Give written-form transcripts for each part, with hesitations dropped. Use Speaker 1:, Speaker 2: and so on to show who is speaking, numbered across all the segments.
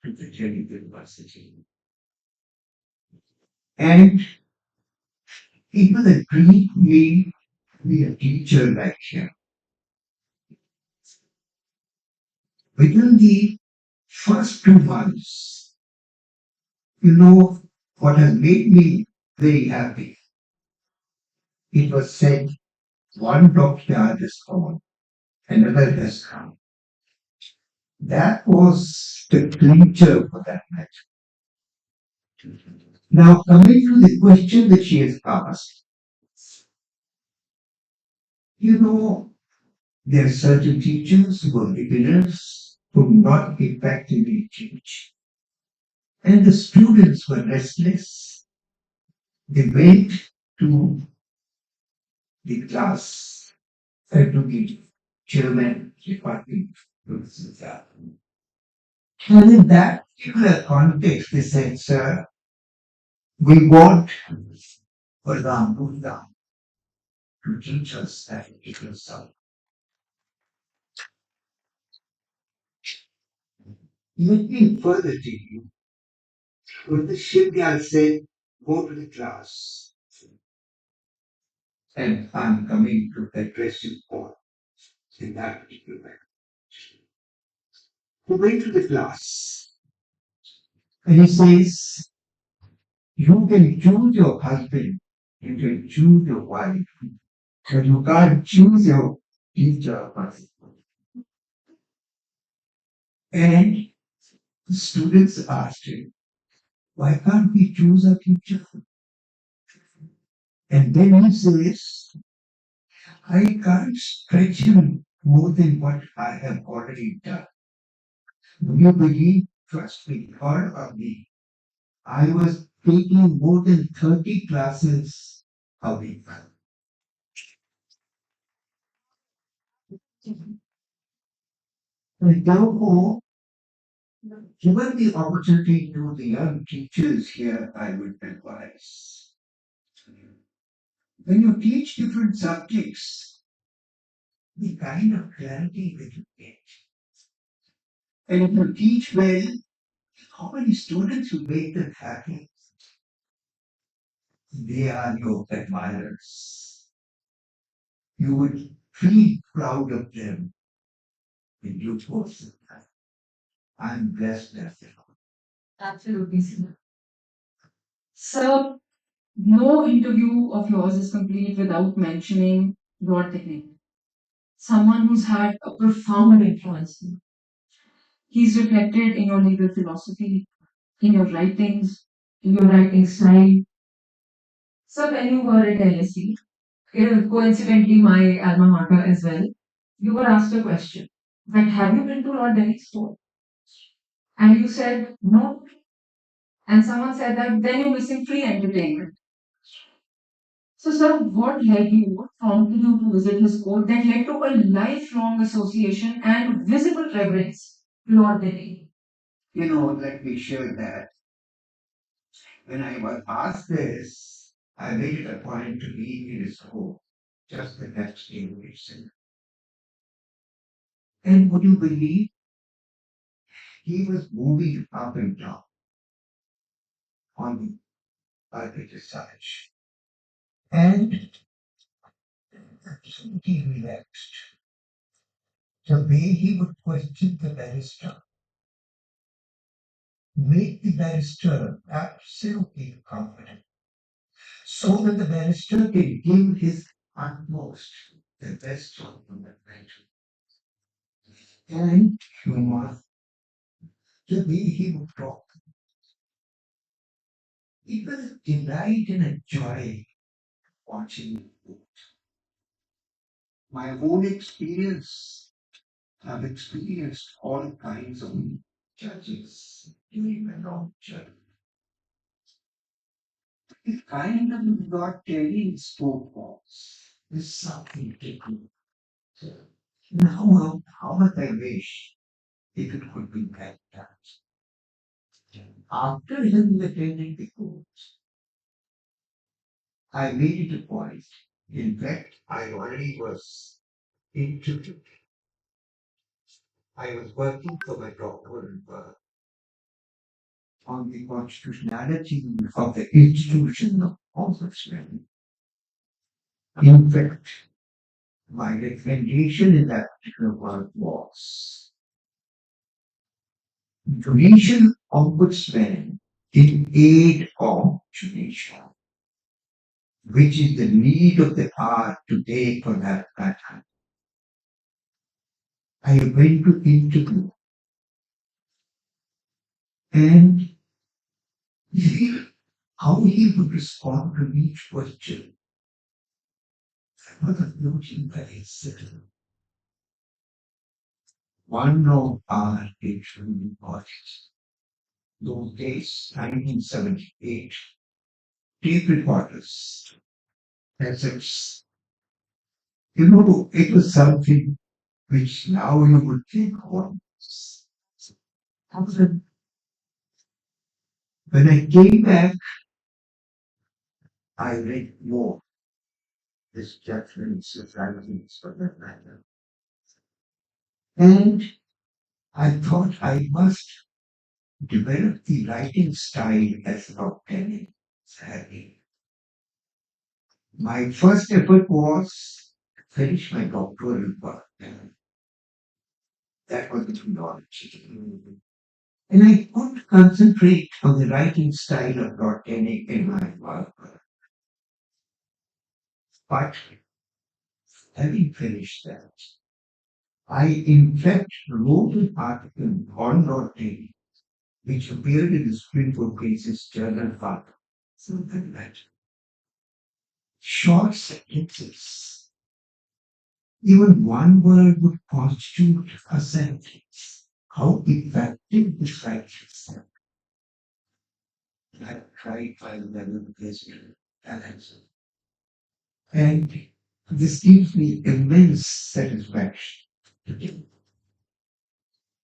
Speaker 1: to the Delhi University. And it was a dream for me to be a teacher like him. Within the first 2 months, you know what has made me very happy. It was said one dockyard is gone, another has come. That was the clincher for that match. Now, coming to the question that she has asked, you know, there are certain teachers who are beginners who do not effectively teach. And the students were restless. They went to the class and to the chairman department. And in that particular context, they said, sir, we want Balram to teach us that particular subject. Let me further tell you, when the shipyard said, go to the class, and I'm coming to address you all in that particular way. He went to the class, and he says, you can choose your husband, you can choose your wife, but you can't choose your teacher. And the students asked him, why can't we choose our teacher? And then he says, I can't stretch him more than what I have already done. Do you believe? Trust me, heard of me. I was taking more than 30 classes a week. And therefore, given the opportunity to the young teachers here, I would advise. When you teach different subjects, the kind of clarity that you get. And if you teach well, how many students you make them happy? They are your admirers. You would feel proud of them in due course of time. I'm blessed as they are. Absolutely, sir. So, no interview of yours is complete without mentioning your technique. Someone who's had a profound influence. He's reflected in your legal philosophy, in your writings, in your writing style. So, when you were at LSE, coincidentally my alma mater as well, you were asked a question that have you been to Lord Delhi's store? And you said no. And someone said that then you're missing free entertainment. So, sir, what led you, what prompted you to visit his court that led to a lifelong association and visible reverence to Lord Delhi? You know, let me share that. When I was asked this, I made it a point to be in his court just the next day itself. And would you believe he was moving up and down on the Arctic side. And he relaxed. The way he would question the barrister, make the barrister absolutely confident, so that the barrister can give his utmost, the best of the matter. And humor, the way he would talk, it was a delight and a joy watching my own experience. I've experienced all kinds of judges during my long journey. The kind of not telling spoke was is something different. Now, how much I wish if it could be back done. After him attending the court, I made it a point. In fact, I already was into I was working for my doctoral work on the constitutionality of the institution of ombudsman. In fact, my recommendation in that particular work was judicial ombudsman in aid of judicial, which is the need of the hour today for that matter. I went to interview and how he would respond to each question. I was noting that he said, one of our patron bodies, those days, 1978, tape recorders, cassettes. It was something which now you would think, oh, when I came back, I read more this judgments of writings for that matter. And I thought I must develop the writing style as Dr. Sadly. My first effort was to finish my doctoral work. That was the theology. And I could concentrate on the writing style of Dr. in my work. But having finished that, I in fact wrote an article on Dr. which appeared in the Springfield Cases Journal Fund. Something like that. Short sentences. Even one word would constitute a sentence. How effective this writing is. I tried my level best balance. And this gives me immense satisfaction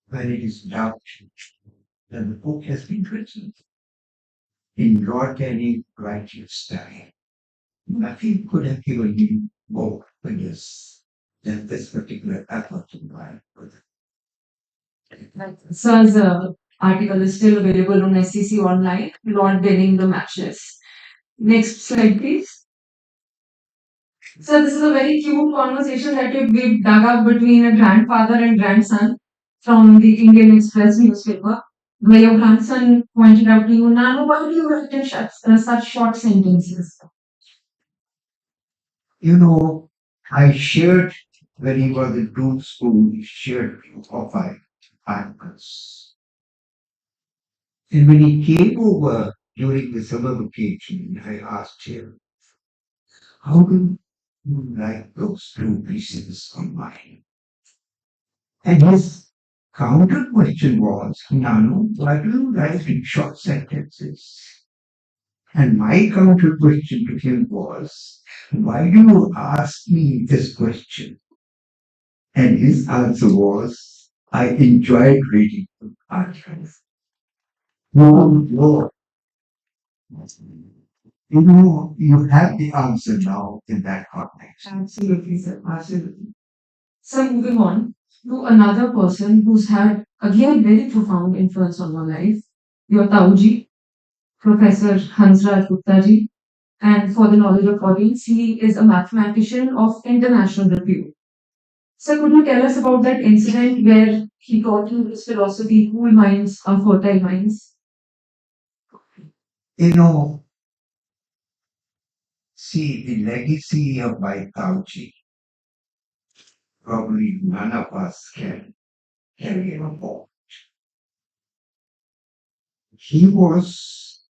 Speaker 1: when it is doubted that the book has been written in Lord Canning writing style. Nothing could have given me more happiness than this particular effort in my book.
Speaker 2: Sir's article is still available on SEC online, Lord Denning the Matchless. Next slide, please. So this is a very cute conversation that we've dug up between a grandfather and grandson from the Indian Express newspaper, where your grandson pointed out to you, Nano, why do you write in such short sentences?
Speaker 1: I shared when he was in Doom School, he shared of my articles. And when he came over during the summer vacation, I asked him, how do you like those two pieces of mine? And his counter question was, Nano, why do you write in short sentences? And my counter question to him was, why do you ask me this question? And his answer was, I enjoyed reading articles. No, you have the answer now in that context.
Speaker 2: Absolutely, sir. Absolutely. So moving on to another person who's had again very profound influence on my life, your Tauji, Professor Hansraj Gupta ji. And for the knowledge of audience, he is a mathematician of international repute. So could you tell us about that incident where he taught you this philosophy, cool minds are fertile minds?
Speaker 1: You know, see, the legacy of my Tauchi, probably none of us can carry on. He was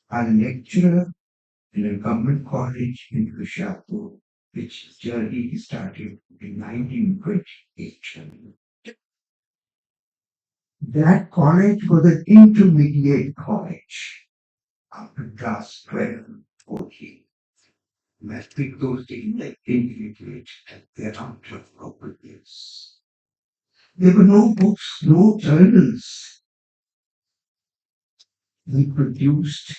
Speaker 1: a lecturer in a government college in Kushapu, which journey started in 1928. That college was an intermediate college after class 12, 14. Metric those days like intermediate at their out of properties. There were no books, no journals. He produced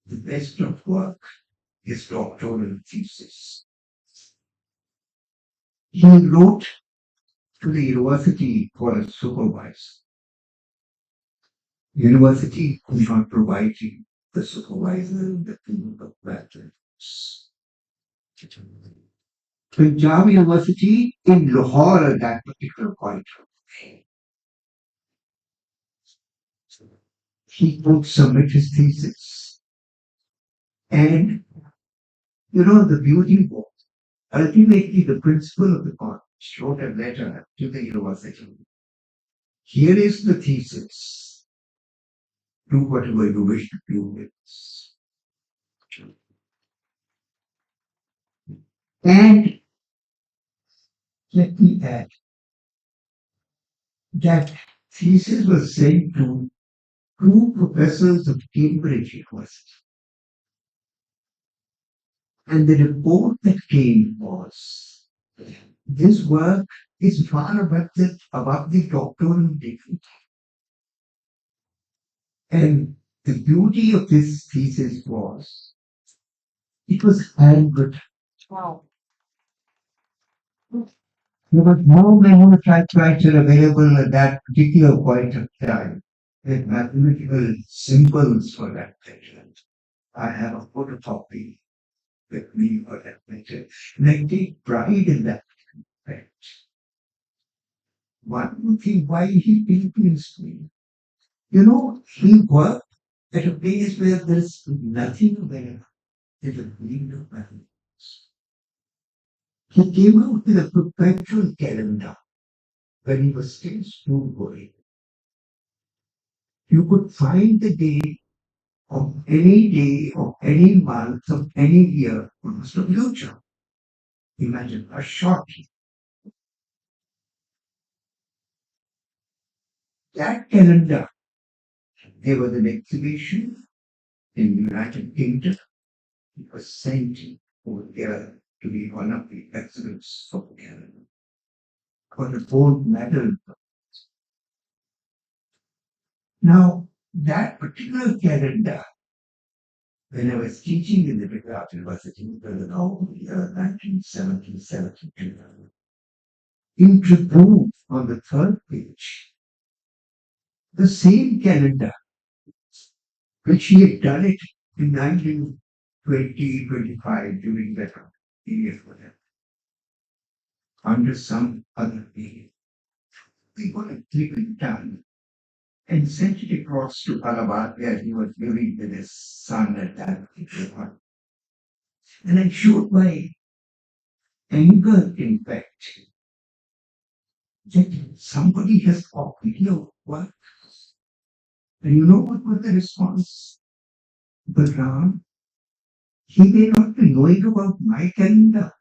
Speaker 1: the best of work, his doctoral thesis. He wrote to the university for a supervisor. University could not provide you the supervisor, the clinical graduates. Punjab University in Lahore at that particular point, he could submit his thesis. And the beauty was ultimately the principal of the college wrote a letter to the university. Here is the thesis. Do whatever you wish to do with this. And let me add that thesis was sent to two professors of Cambridge University. And the report that came was this work is far above the doctoral degree. And the beauty of this thesis was it was handwritten.
Speaker 2: Wow.
Speaker 1: There was no manual typewriter available at that particular point of time with mathematical symbols for that picture. I have a photocopy with me for that picture. And I take pride in that fact. One would think why he influenced me. He worked at a place where there's nothing available. There's a need of mathematics. He came out with a perpetual calendar when he was still schoolboy. You could find the day of any month of any year was the future. Imagine a short. That calendar, there was an exhibition in the United Kingdom. It was sent over there to be one of the exhibits of the calendar. For the gold medal. Now, that particular calendar, when I was teaching in the Gujarat University, it was around the year 1972, introduced on the third page the same calendar which he had done it in 1925 during that period for them, under some other name. They got a clipping done and sent it across to Allahabad where he was living with his son at that particular time. And I showed my anger, in fact, that somebody has copied your work. And you know what was the response? Balram, he may not be knowing about my calendar.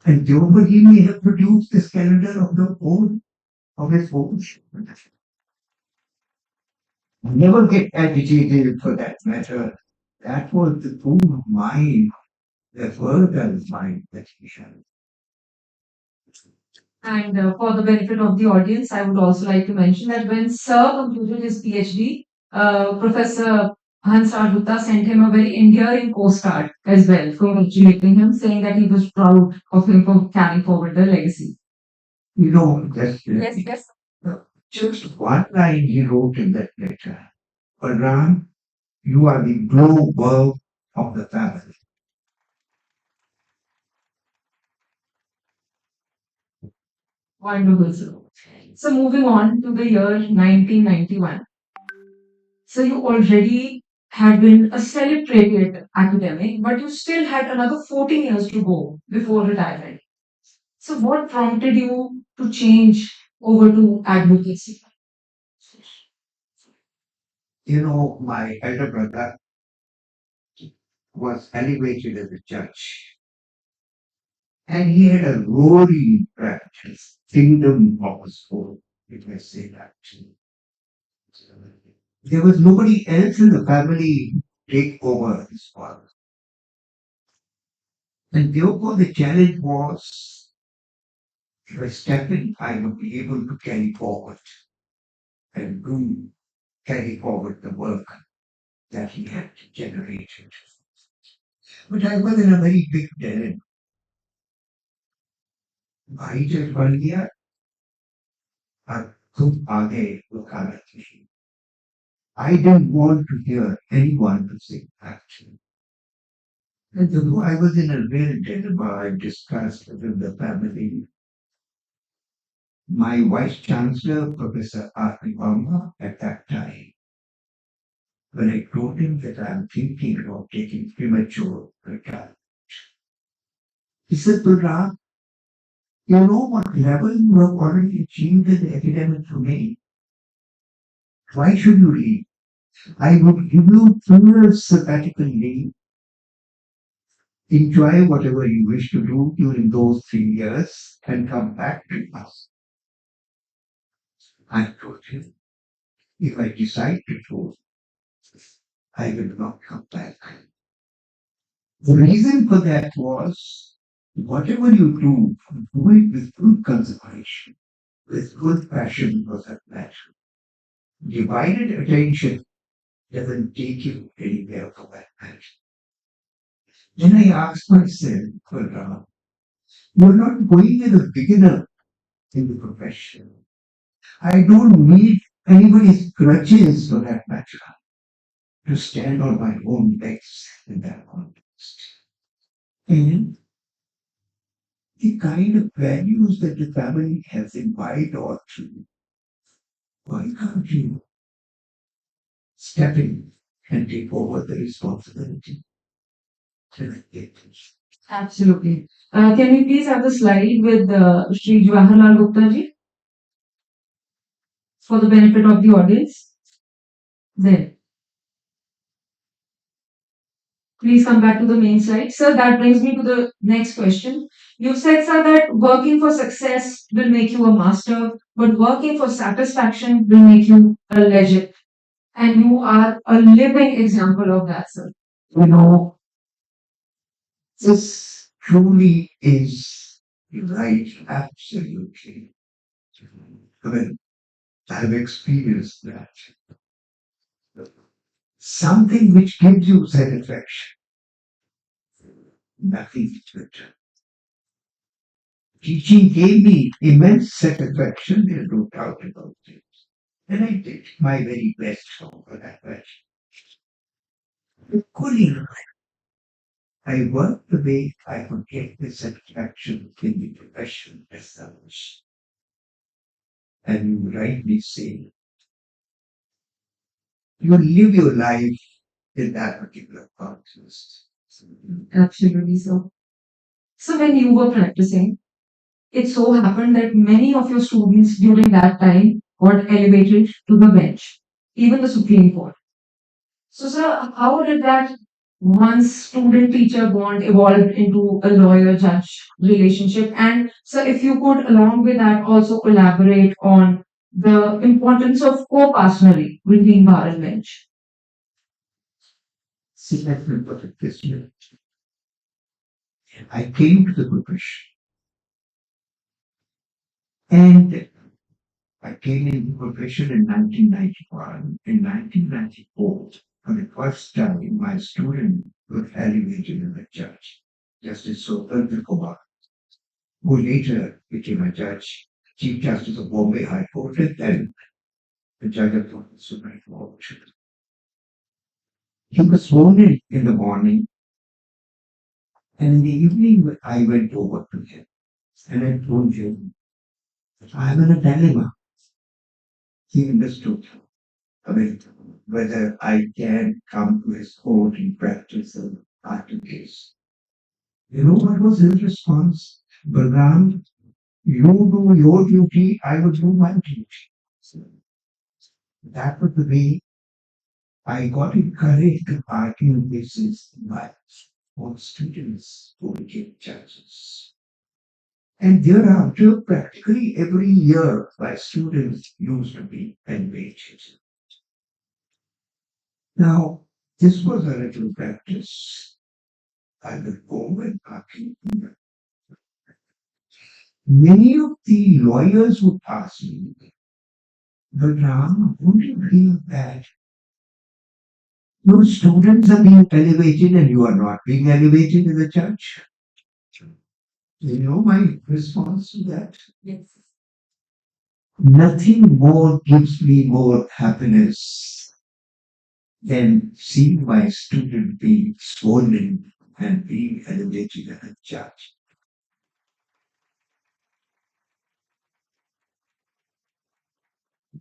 Speaker 1: And therefore he may have produced this calendar of his own. Never get agitated for that matter. That was the goal of mind, the fertile mind that he had.
Speaker 2: And for the benefit of the audience, I would also like to mention that when Sir completed his PhD, Professor Hansraj Gupta sent him a very endearing postcard as well, congratulating him, saying that he was proud of him for carrying forward the legacy.
Speaker 1: Yes,
Speaker 2: Yes.
Speaker 1: just one line he wrote in that letter. Balram, you are the global of the family.
Speaker 2: Wonderful, sir. So moving on to the year 1991. So you already had been a celebrated academic, but you still had another 14 years to go before retirement. So what prompted you to change over to advocacy?
Speaker 1: My elder brother was elevated as a judge, and he had a roaring practice, kingdom of his own, if I say that. There was nobody else in the family to take over his father. And therefore the challenge was if I step in, I would be able to carry forward and carry forward the work that he had generated. But I was in a very big dilemma. भाई जब बन गया और खूब आगे वो खाना थी I didn't want to hear anyone to say action. And though I was in a real dilemma, I discussed with the family. My vice chancellor, Professor R.P. Verma, at that time, when I told him that I'm thinking of taking premature retirement, he said, Balram, you know what level you have already achieved in the academic domain. Why should you leave? I would give you 2 years sabbatical leave. Enjoy whatever you wish to do during those 3 years and come back to us. I told him, if I decide to go, I will not come back. The reason for that was whatever you do it with good consideration, with good passion for that matter. Divided attention doesn't take you anywhere for that matter. Then I asked myself, you're not going as a beginner in the profession. I don't need anybody's crutches for that matter to stand on my own legs in that context. And the kind of values that the family has imbibed or through, why can't you step in and take over the responsibility to it?
Speaker 2: Absolutely. Can we please have the slide with Sri Jawaharlal Gupta ji for the benefit of the audience? There. Please come back to the main slide. Sir, that brings me to the next question. You said, sir, that working for success will make you a master, but working for satisfaction will make you a legend. And you are a living example of that, sir.
Speaker 1: You know, this truly is right, absolutely. I mean, I've experienced that. Something which gives you satisfaction, nothing better. Teaching gave me immense satisfaction, there's no doubt about it. And I did my very best for that matter. Equally, I worked the way I could get the satisfaction in the profession as such. And you rightly say, you live your life in that particular context.
Speaker 2: Absolutely, sir. So when you were practicing, it so happened that many of your students during that time got elevated to the bench, even the Supreme Court. So, sir, how did that once student teacher bond evolve into a lawyer judge relationship? And, sir, if you could, along with that, also elaborate on the importance of co partnering between bar and bench.
Speaker 1: See, let me put it this way. I came to the profession and I came into the profession in 1991. In 1994, for the first time, my student was elevated as a judge, Justice Swatantha Kumar, who later became a judge, Chief Justice of Bombay High Court, and then the judge of the Supreme Court. He was sworn in the morning, and in the evening I went over to him and I told him, I'm in a dilemma. He understood. I mean, whether I can come to his court and practice the art of case. You know what was his response? Balram, you do your duty, I will do my duty. So that was the way I got encouraged to argue cases by all students who became judges. And thereafter, practically every year, my students used to be elevated. Now, this was a little practice. I will go and argue. Many of the lawyers would ask me, but Ram, don't you feel that your students are being elevated and you are not being elevated as a judge? You know my response to that?
Speaker 2: Yes.
Speaker 1: Nothing more gives me more happiness than seeing my student being scolded and being elevated as a judge.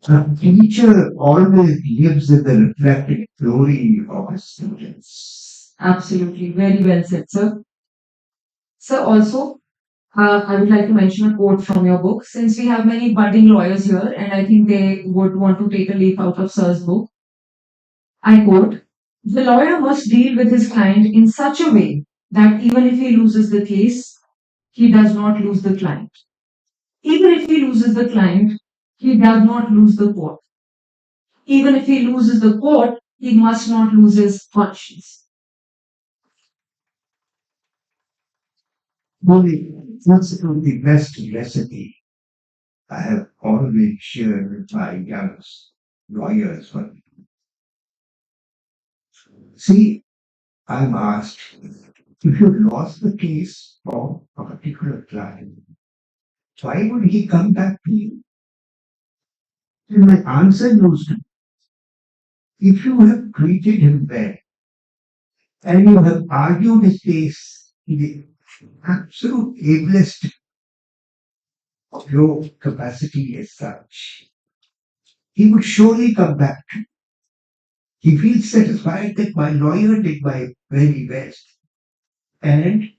Speaker 1: A teacher always lives in the reflected glory of his students.
Speaker 2: Absolutely. Very well said, sir. Sir, also, I would like to mention a quote from your book, since we have many budding lawyers here, and I think they would want to take a leaf out of Sir's book. I quote, "The lawyer must deal with his client in such a way that even if he loses the case, he does not lose the client. Even if he loses the client, he does not lose the court. Even if he loses the court, he must not lose his conscience."
Speaker 1: Only that's the best recipe I have always shared with my young lawyers. But see, I'm asked if you lost the case of a particular client, why would he come back to you? And my answer used to be, if you have treated him well and you have argued his case in the absolute ablest of your capacity as such, he would surely come back to you. He feels satisfied that my lawyer did my very best and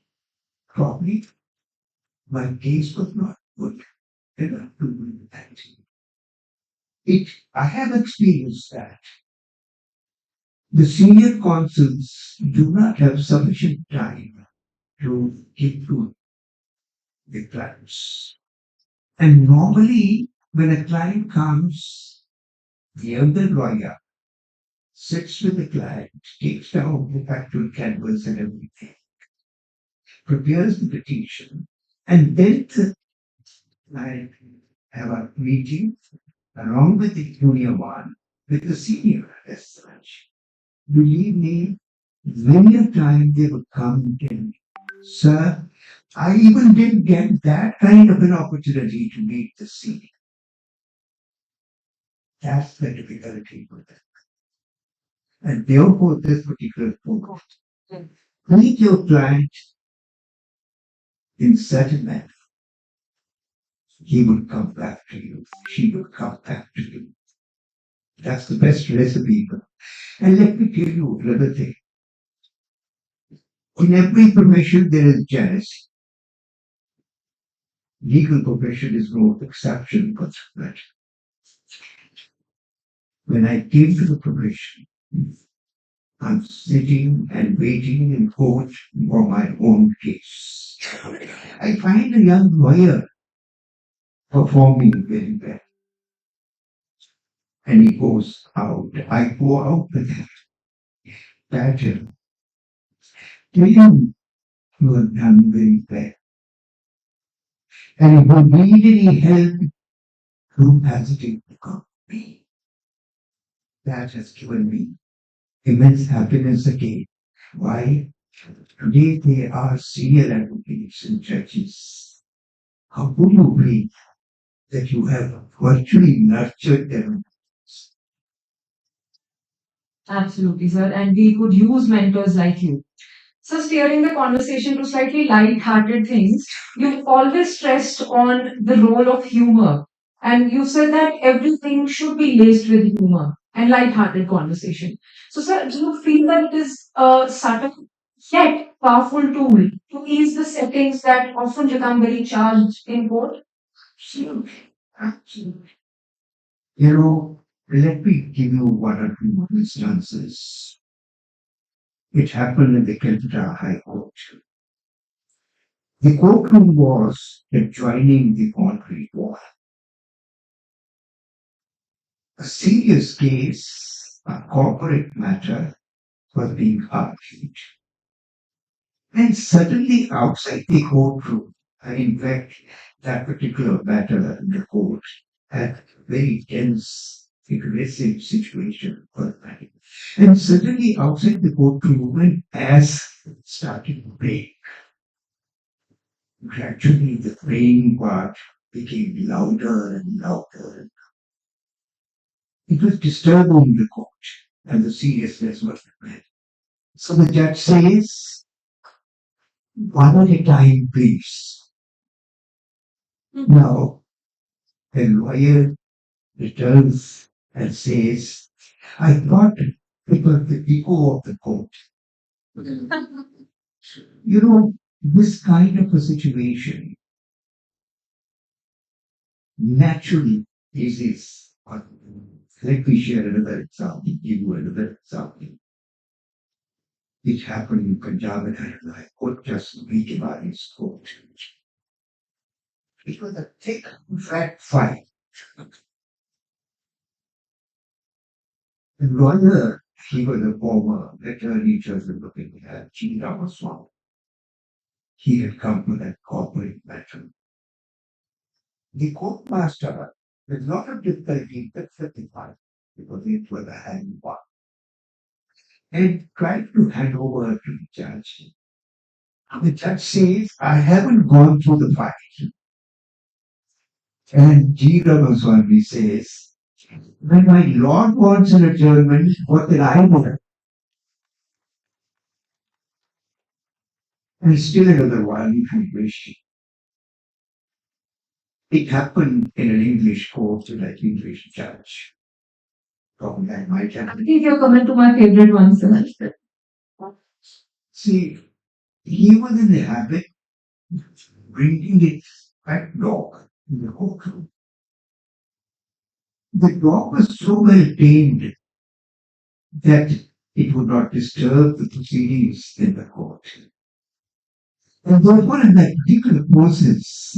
Speaker 1: probably my case was not good enough to do that. I have experienced that. The senior consuls do not have sufficient time to give to the clients. And normally, when a client comes, the elder lawyer sits with the client, takes down the factual canvas and everything, prepares the petition, and then the client have a meeting along with the junior one with the senior as such. Believe me, many a time they would come and tell me, "Sir, I even didn't get that kind of an opportunity to meet the senior." That's the difficulty with it. And therefore, this particular book, meet your client in such a manner, he would come back to you, she would come back to you. That's the best recipe. And let me tell you another thing. In every profession, there is jealousy. Legal profession is no exception, but when I came to the profession, I'm sitting and waiting in court for my own case. I find a young lawyer performing very well, and he goes out. I go out with him. Badger, tell him you have done very well. And if you need any help, don't hesitate to come to me. That has given me immense happiness again. Why? Today they are senior advocates and judges. How could you believe that you have virtually nurtured them?
Speaker 2: Absolutely, sir. And we could use mentors like you. So, steering the conversation to slightly light-hearted things, you've always stressed on the role of humor. And you said that everything should be laced with humor and light-hearted conversation. So, sir, do you feel that it is a subtle yet powerful tool to ease the settings that often become very charged in court?
Speaker 1: Absolutely. Absolutely. You know, let me give you one or two instances. It happened in the Calcutta High Court. The courtroom was adjoining the concrete wall. A serious case, a corporate matter, was being argued. And suddenly outside the courtroom, and in fact, that particular matter in the court had a very tense, aggressive situation for the night. And suddenly outside the courtroom, an ass started to break. Gradually, the praying part became louder and louder. It was disturbing the court. and the seriousness was met. So the judge says, one at a time, please. Now, the lawyer returns and says, I thought it was the ego of the court. You know, this kind of a situation naturally is. Let me share another example, give you another example. It happened in Punjab and Haryana. Court just week about his court. It was a thick, fat fight. The lawyer, he was a former attorney general of India, G. Ramaswamy. He had come to that corporate matter. The court master, with a lot of difficulty, took 55 because it was a hand one, and tried to hand over to the judge. The judge says, I haven't gone through the fight. And G. Ramaswamy says, when my Lord wants an adjournment, what can I do? And still another one, I wish. It happened in an English court to that English judge. Probably I might
Speaker 2: I
Speaker 1: have.
Speaker 2: think you're coming to my favorite one, sir.
Speaker 1: See, he was in the habit of bringing his pet dog in the courtroom. The dog was so well tamed that it would not disturb the proceedings in the court. And therefore, in that particular process,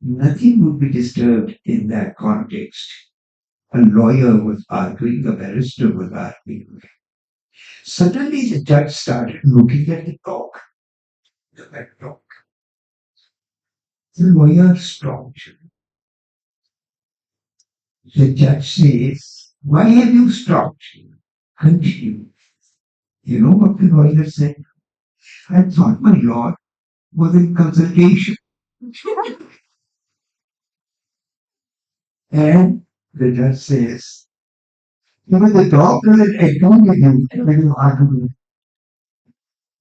Speaker 1: nothing would be disturbed in that context. A lawyer was arguing, a barrister was arguing. Suddenly, the judge started looking at the dog, the pet dog. The lawyer stopped. The judge says, why have you stopped? Continue. You know what the lawyer said? I thought my lord was in consultation. And the judge says, you know, the dog doesn't agree with you when you argue.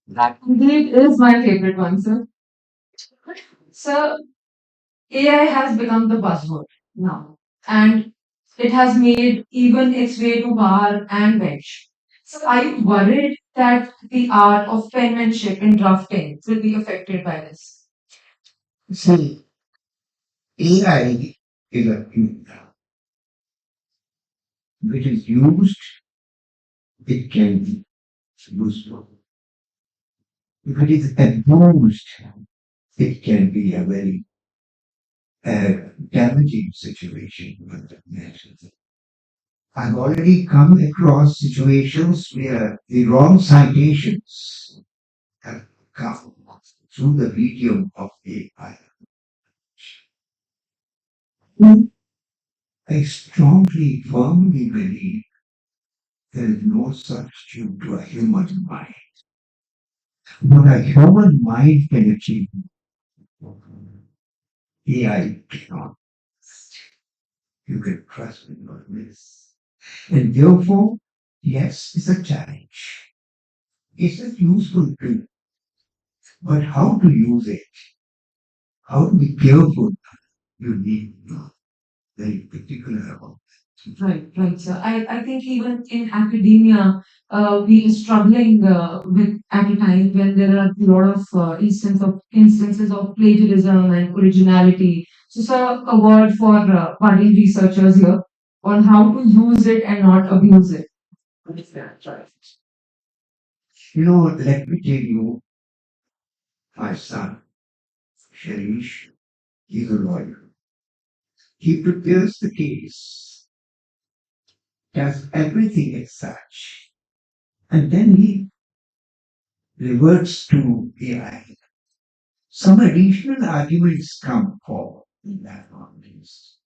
Speaker 2: That indeed is my favorite one, sir. So AI has become the buzzword now, and it has made even its way to bar and bench. So are you worried that the art of penmanship in drafting will be affected by this?
Speaker 1: See, AI is a tool. If it is used, it can be useful. If it is abused, it can be a very damaging situation for the nation. I've already come across situations where the wrong citations have come through the medium of AI. I strongly, firmly believe there is no substitute to a human mind. What a human mind can achieve, AI cannot. You can trust me on this. And therefore, yes, it's a challenge. It's a useful tool. But how to use it, how to be careful, you need to be very particular about it.
Speaker 2: Right, right, sir. I think even in academia, we are struggling with at a time when there are a lot of instances of plagiarism and originality. So, sir, a word for budding researchers here on how to use it and not abuse it.
Speaker 1: That's right. You know, let me tell you, my son, Sharish, he's a lawyer. He prepares the case, does everything as such, and then he reverts to AI. Some additional arguments come forward in that context.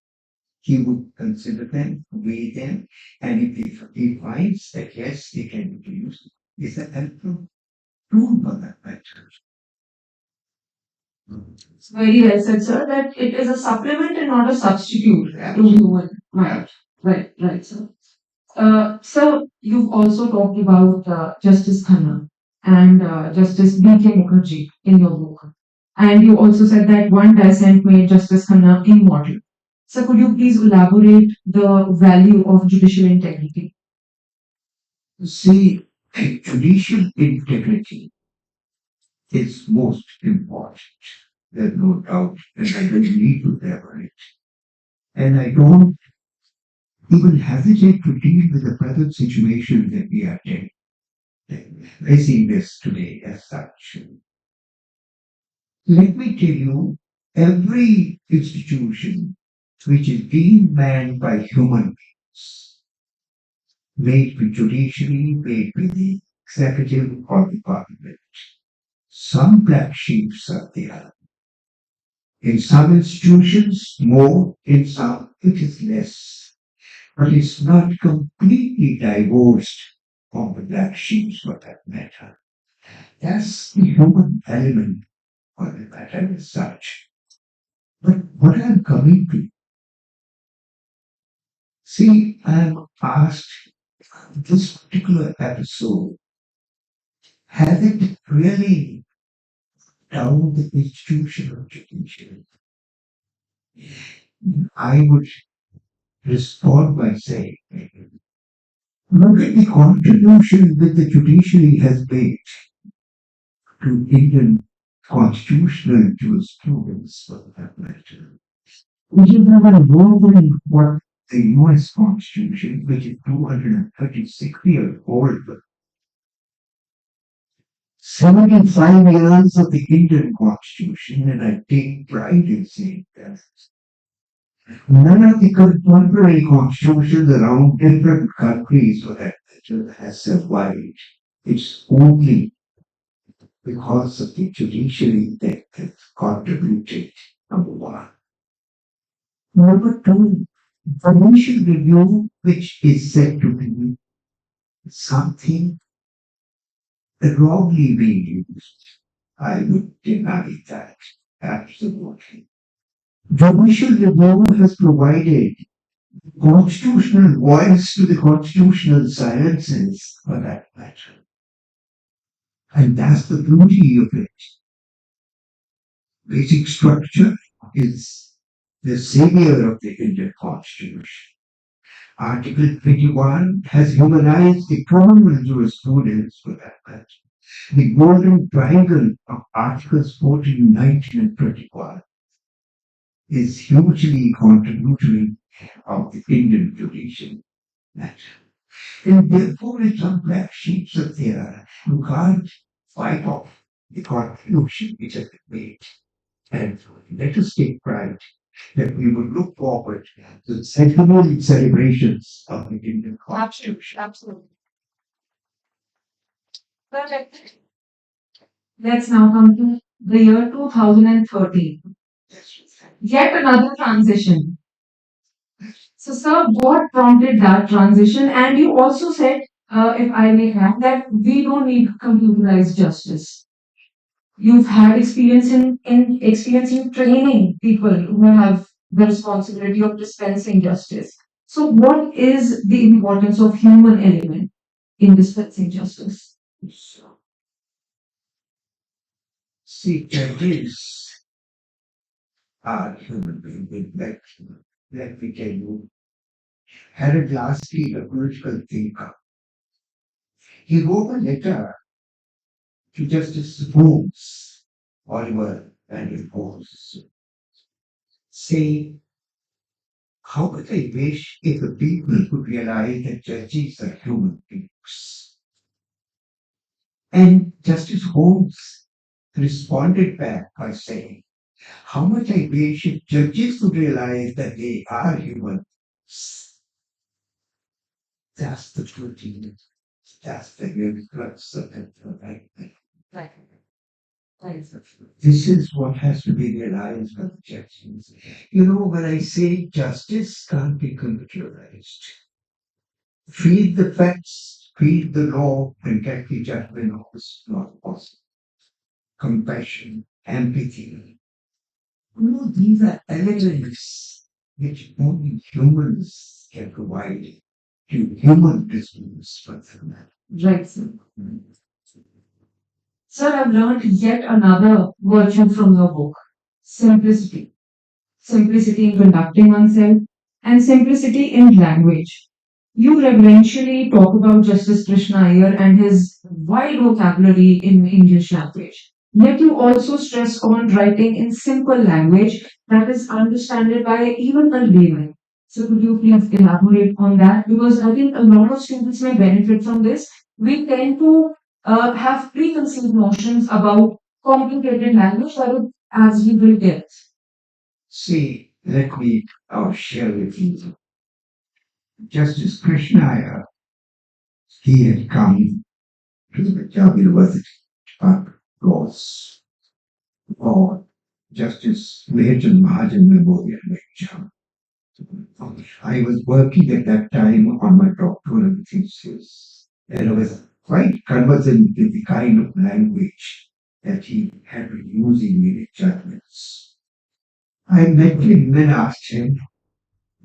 Speaker 1: He would consider them, weigh them, and if he finds that yes, they can be used, it's a helpful tool for that matter.
Speaker 2: It's very well said, sir, that it is a supplement and not a substitute to human mind. Right, sir. So you've also talked about Justice Khanna and Justice B.K. Mukherjee in your book. And you also said that one dissent made Justice Khanna immortal. So could you please elaborate the value of judicial integrity?
Speaker 1: See, judicial integrity is most important. There's no doubt, and I don't need to elaborate. And I don't even hesitate to deal with the present situation that we are facing this today as such. Let me tell you, every institution which is being manned by human beings, made with judiciary, made with the executive or the parliament, some black sheep are there. In some institutions, more, in some, it is less. But it's not completely divorced from the black sheep for that matter. That's the human element for the matter as such. But what I'm coming to, see, I'm asked this particular episode, has it really down the institution of judiciary? I would respond by saying, look at the contribution that the judiciary has made to Indian constitutional jurisprudence for that matter. We have never more than what the US Constitution, which is 236 years old, 75 years of the Indian Constitution, and I take pride in saying that. None of the contemporary constitutions around different countries for that matter has survived. It's only because of the judiciary that has contributed, number one. Number two, information review, which is said to be something wrongly being used. I would deny that. Absolutely. Judicial review has provided constitutional voice to the constitutional sciences for that matter. And that's the beauty of it. Basic structure is the savior of the Indian Constitution. Article 21 has humanized the criminal jurisprudence for that matter. The golden triangle of Articles 14, 19, and 21 is hugely contributory of the Indian judicial matter. And therefore, it's some black sheep are there. You can't fight off the contribution which has been made. And let us take pride that we will look forward to the centenary celebrations of the Indian Constitution.
Speaker 2: Absolutely. Perfect. Let's now come to the year 2013. Yet another transition. So, sir, what prompted that transition? And you also said, if I may add, that we don't need computerized justice. You've had experience in training people who have the responsibility of dispensing justice. So, what is the importance of human element in dispensing justice?
Speaker 1: See, judges are human beings. Let me tell you, Harold Lasky, a political thinker, he wrote a letter to Justice Holmes, Oliver and Holmes, saying, how could I wish if the people could realize that judges are human beings? And Justice Holmes responded back by saying, how much I wish if judges would realize that they are human. That's the truth. That's the real crux of it. Right? This is what has to be realized by the judges. You know, when I say justice can't be computerized, read the facts, read the law, and get the judgment of this not possible. Compassion, empathy, These are elements which only humans can provide to human disease for them.
Speaker 2: Right, sir. Sir, I've learned yet another virtue from your book: simplicity. Simplicity in conducting oneself, and simplicity in language. You reverentially talk about Justice Krishna Iyer and his wide vocabulary in English language. Yet you also stress on writing in simple language that is understandable by even a layman. So could you please elaborate on that? Because I think a lot of students may benefit from this. We tend to have preconceived notions about complicated language that would, as we will get.
Speaker 1: See, let me share with you. Justice Krishna, he had come to the Punjab University, but was for Justice Lehijan Mahajan Memorial Lecture. I was working at that time on my doctoral thesis, and I was quite conversant with the kind of language that he had been using in his judgments. I met him and asked him,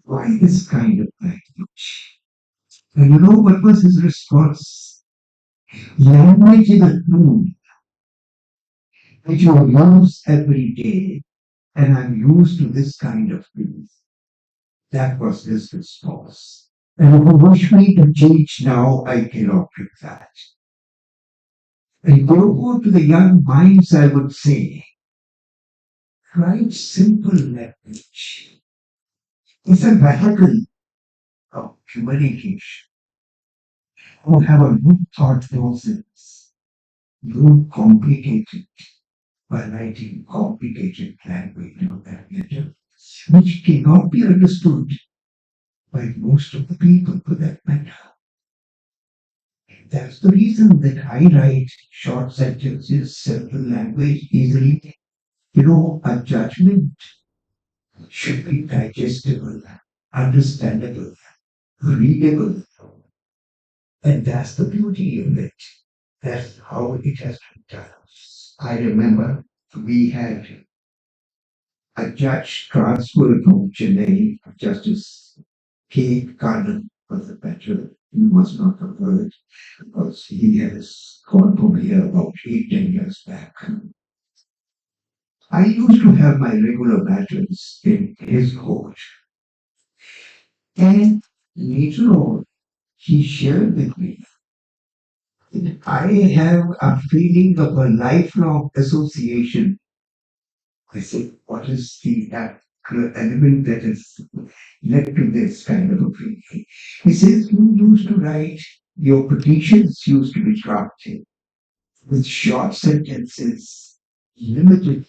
Speaker 1: why this kind of language? And you know what was his response? Language is a tool which you use every day, and I'm used to this kind of things. That was his response. And if you wish me to change now, I cannot do that. And go to the young minds, I would say, write simple language. It's a vehicle of communication. You have a good thought process. Don't complicate it by writing complicated language of that nature, which cannot be understood by most of the people for that matter. That's the reason that I write short sentences, simple language, easily. A judgment should be digestible, understandable, readable. And that's the beauty of it. That's how it has been done. I remember we had a judge transferred from Chennai, Justice K. Karnan was the better. He was not a word because he has gone from here about 8, 10 years back. I used to have my regular matters in his court. And later on, he shared with me, I have a feeling of a lifelong association. I said, what is the element that has led to this kind of a feeling? He says, you used to write, your petitions used to be drafted with short sentences, limited,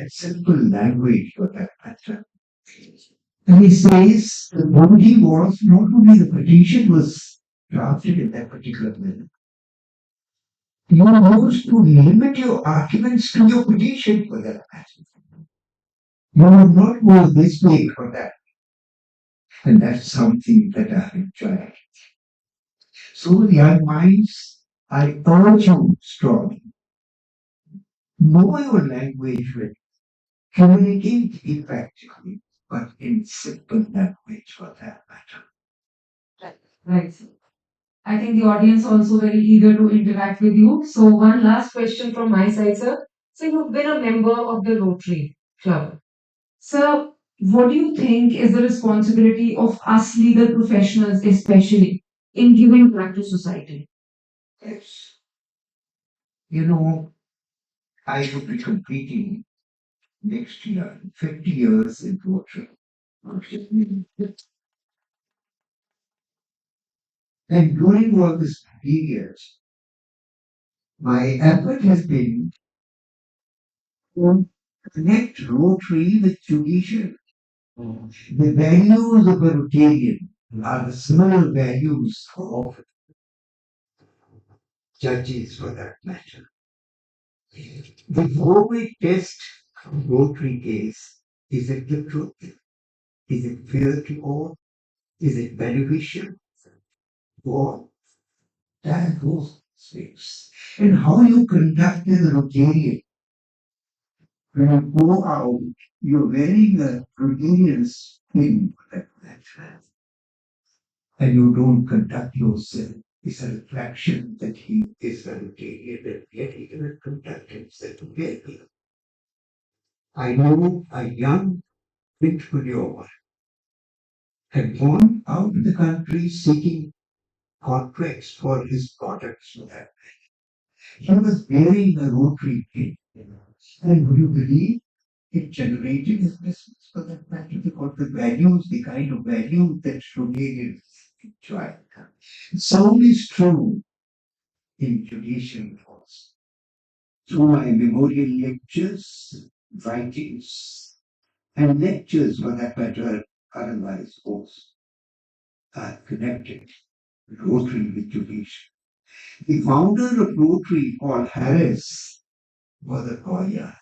Speaker 1: simple language for that matter. And he says the body was not only the petition was drafted in that particular manner. You used to limit your arguments to your petition for that matter. You would not go this way for that. And that's something that I enjoy. So, young minds, I urge you strongly. Know your language well. Communicate effectively, but in simple language for that matter.
Speaker 2: Right. Right. I think the audience also very eager to interact with you. So one last question from my side, sir. So you've been a member of the Rotary Club. Sir, what do you think is the responsibility of us legal professionals, especially in giving back to society?
Speaker 1: Yes. You know, I would be completing next year 50 years in Rotary. And during all this period, my effort has been to connect Rotary with judicial. The values of a Rotarian are the similar values of judges for that matter. Before we test Rotary case, is it the truth? Is it fair to all? Is it beneficial to all? That those things. And how you conduct the Rotarian When you go out, you're wearing a gregarious thing like that, and you don't conduct yourself. It's a reflection that he is a Rotarian, and yet he cannot conduct himself well. I know a young entrepreneur had gone out in the country seeking contracts for his products. He was wearing a rotary kit. And would you believe it generated his business for that matter? Because the values, the kind of values that Rotarians enjoy. Sound is true in judicial laws. Through my memorial lectures, writings, and lectures for that matter, otherwise also are connected Rotary with judicial. The founder of Rotary, Paul Harris, was a lawyer.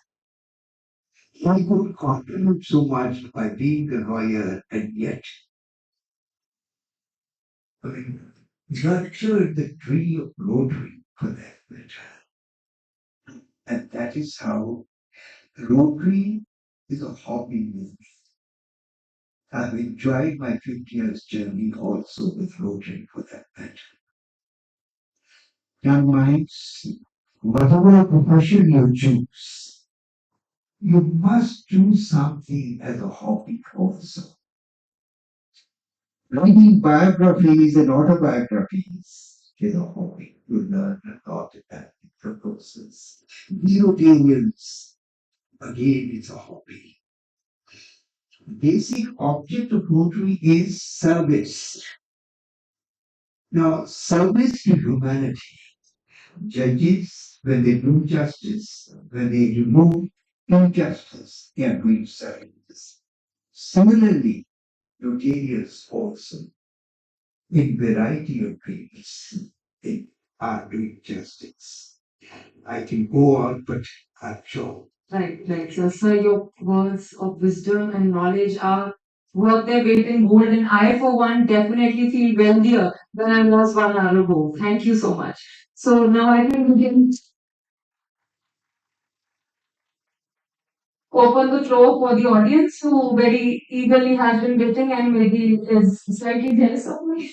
Speaker 1: He could contribute so much by being a lawyer and yet I mean, nurtured the tree of Rotary for that matter. And that is how Rotary is a hobby with me. I've enjoyed my 50 years journey also with Rotary for that matter. Young minds, whatever profession you choose, you must do something as a hobby also. Reading biographies and autobiographies is a hobby. You learn a lot about the process. Rotarians, again, it's a hobby. The basic object of Rotary is service. Now, service to humanity. Judges, when they do justice, when they remove injustice, they are doing service. Similarly, Rotarians also, in variety of ways, they are doing justice. I can go on, but I'm sure. Right, right. So, sir, your words of wisdom and knowledge are worth their weight in gold, and I, for one, definitely feel wealthier than I was 1 hour ago. Thank you so much. So now I think we can open the floor for the audience who very eagerly has been waiting and maybe is slightly jealous of me.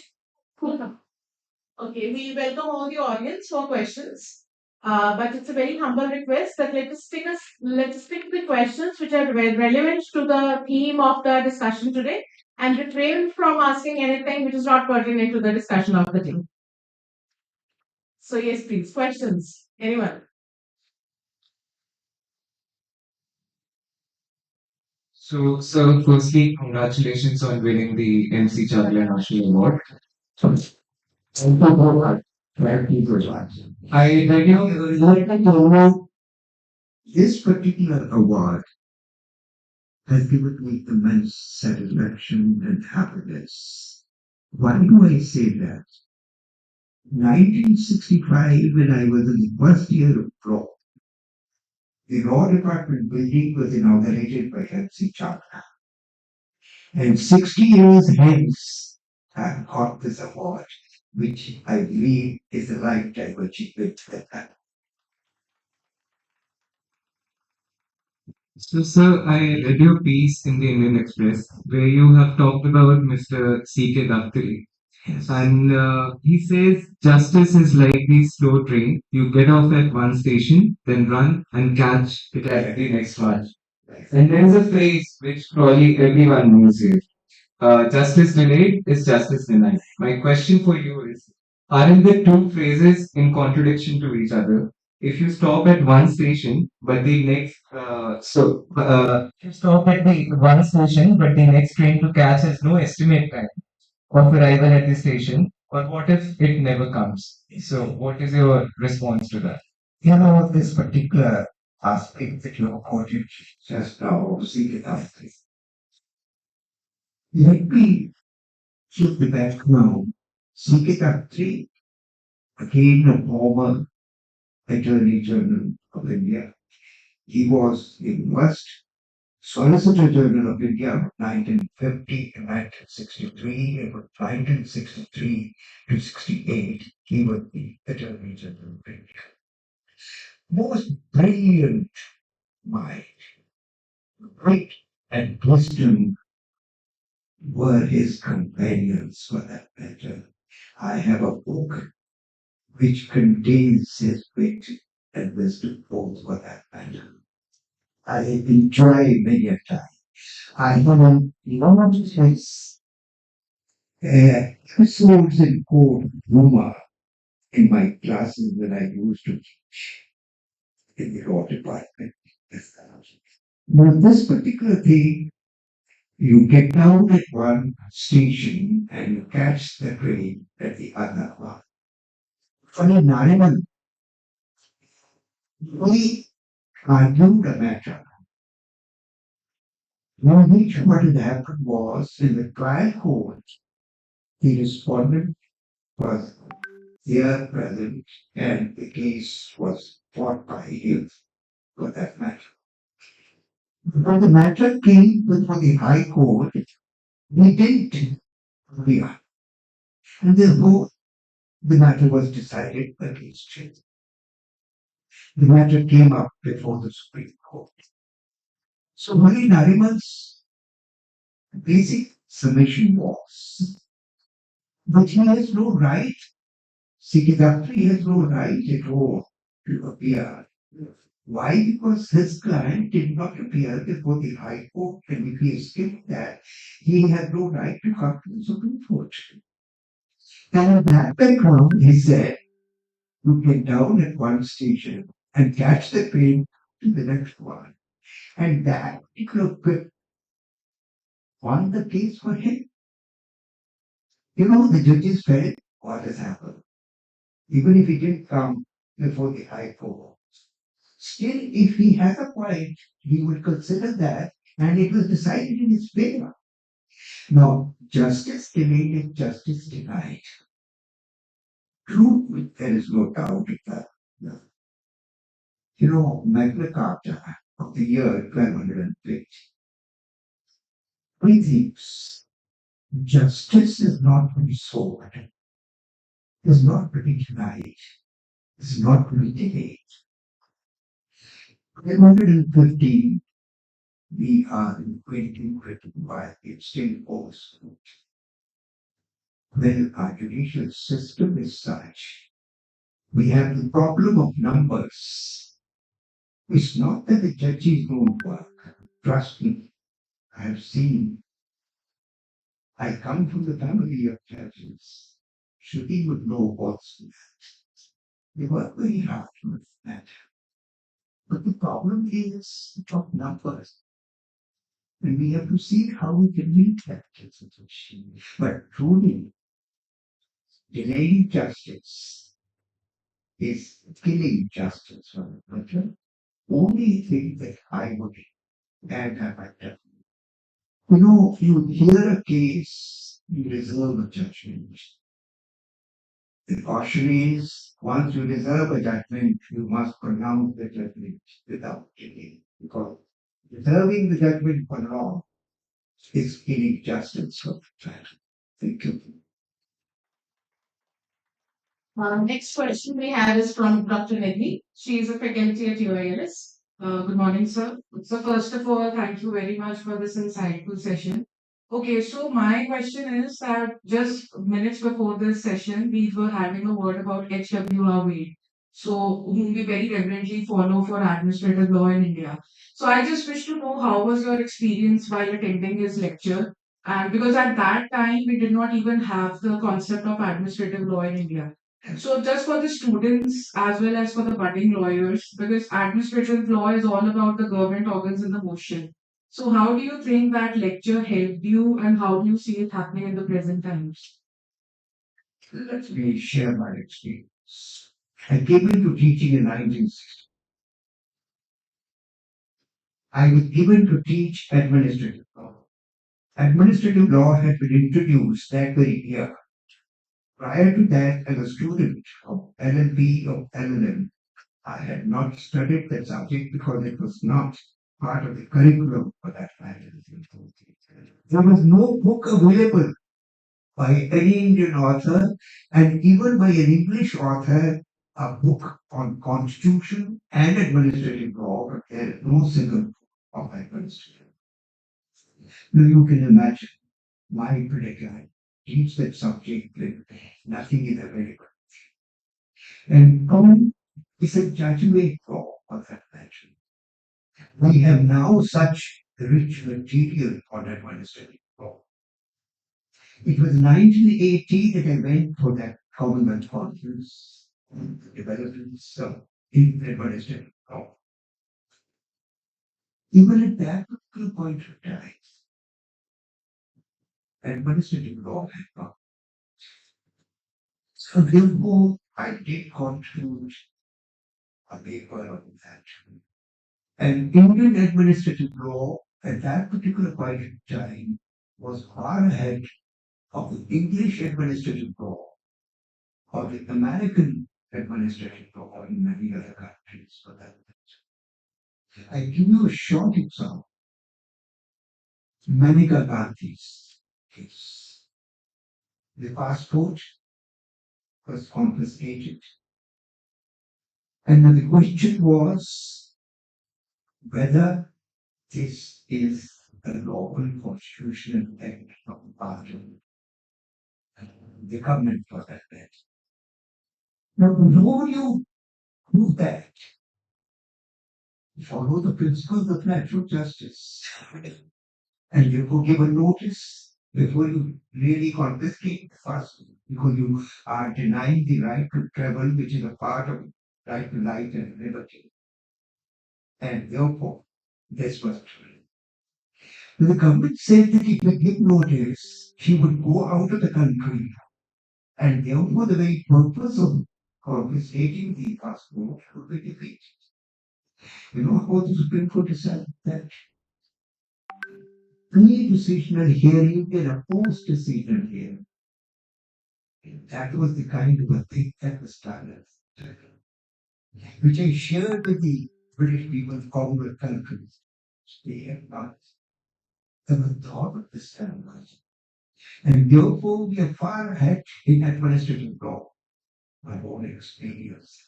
Speaker 1: Okay, we welcome all the audience for questions. But it's a very humble request that let us stick to the questions which are relevant to the theme of the discussion today and refrain from asking anything which is not pertinent to the discussion of the day. So yes, please, questions. Anyone? So, sir, firstly, congratulations on winning the MC Chawla National Award. Thank you very much. Thank you very much. I read your this particular award has given me immense satisfaction and happiness. Why do I say that? 1965, when I was in the first year of law, the law department building was inaugurated by MC Chawla. And 60 years hence, I've got this award, which I believe is a lifetime achievement. So, sir, I read your piece in the Indian Express where you have talked about Mr. C.K. Daftari. Yes. And he says justice is like the slow train. You get off at one station, then run and catch it at the next one. And there is a phrase which probably everyone knows here. Justice delayed is justice denied. My question for you is, aren't the two phrases in contradiction to each other? If you stop at one station, but the next, if you stop at the one station, but the next train to catch has no estimate time of arrival at the station, or what if it never comes? So, what is your response to that? You know, this particular aspect that you have quoted just now, seek it out. Let me give the background. Sikh again a former Attorney General of India. He was the first Solicitor General of India from 1950 to 1963, and from 1963 to 68, he was the Attorney General of India. Most brilliant mind. Wit and wisdom were his companions for that matter. I have a book which contains his wit and wisdom both for that matter. I enjoy many a time. I have a lot of his episodes in code humor in my classes when I used to teach in the law department. But this particular thing, you get down at one station and you catch the train at the other one. For an animal, we argued a matter. Now, which what had happened was in the trial court, the respondent was here present and the case was fought by him for that matter. When the matter came before the High Court, we didn't appear. And therefore, the matter was decided against him. The matter came up before the Supreme Court. So, Murray Nariman's basic submission was that he has no right, Sikidapri has no right at all to appear. Why? Because his client did not appear before the High Court, and if he escaped that, he had no right to come to the Supreme Court. And on that background, he said, you get down at one station and catch the train to the next one. And that particular whip won the case for him. You know, the judges felt what has happened. Even if he didn't come before the High Court, still, if he has a point, he would consider that, and it was decided in his favor. Now, justice delayed is justice denied. True, there is no doubt of that. No. You know, Magna Carta of the year 1250 thinks justice is not to be sought, is not to be denied, is not to be delayed. 1215, we are in 2025, it still holds good. Well, our judicial system is such. We have the problem of numbers. It's not that the judges don't work. Trust me, I have seen. I come from the family of judges. Shruti would know what's that. They work very hard with that. But the problem is of numbers. And we have to see how we can meet that situation. But truly, delaying justice is killing justice for the country. Only thing that I would add that I tell you know, you hear a case, you reserve a judgment. The caution is, once you reserve a judgment, you must pronounce the judgment without delay. Because reserving the judgment for long is killing justice for the child. Thank you.
Speaker 2: Next question we have is from Dr. Nidhi. She is a faculty at UILS. Good morning, sir. So first of all, thank you very much for this insightful session. Okay, so my question is that just minutes before this session, we were having a word about H.W.R. Wade, so whom we very reverently follow for administrative law in India. So I just wish to know how was your experience while attending his lecture, and because at that time we did not even have the concept of administrative law in India. So just for the students as well as for the budding lawyers, because administrative law is all about the government organs in the motion. So how do you think that lecture helped you and how do you see it happening in the present times?
Speaker 1: Let me share my experience. I came into teaching in 1960. I was given to teach administrative law. Administrative law had been introduced that very year. Prior to that, as a student of LLB or LLM, I had not studied that subject because it was not part of the curriculum for that matter. There was no book available by any Indian author and even by an English author, a book on constitution and administrative law, but there is no single book of administration. Now you can imagine my predicament. Teach that subject with nothing is available. And Tom is a judgment law of that nature. We have now such rich material on administrative law. It was 1980 that I went for that Commonwealth Conference on the developments in administrative law. Even at that particular point of time, administrative law had come. So therefore, I did contribute a paper on that. And Indian administrative law at that particular point in time was far ahead of the English administrative law or the American administrative law in many other countries for that matter. I give you a short example. Maneka Gandhi's case. The passport was confiscated. And then the question was whether this is a lawful constitutional act of Parliament, the government for that matter. Now, before you do that, follow the principles of natural justice. And therefore give a notice before you really confiscate the passport, because you are denying the right to travel, which is a part of right to life and liberty. And therefore, this was true. The government said that if we give notice, he would go out of the country. And therefore, the very purpose of confiscating the passport would be defeated. You know how the Supreme Court decided that? Pre-decisional hearing and a post-decisional hearing. That was the kind of a thing that was done, which I shared with the British people of Commonwealth countries. They have not ever thought of this terminology. And therefore, we are far ahead in administrative law. My own experience.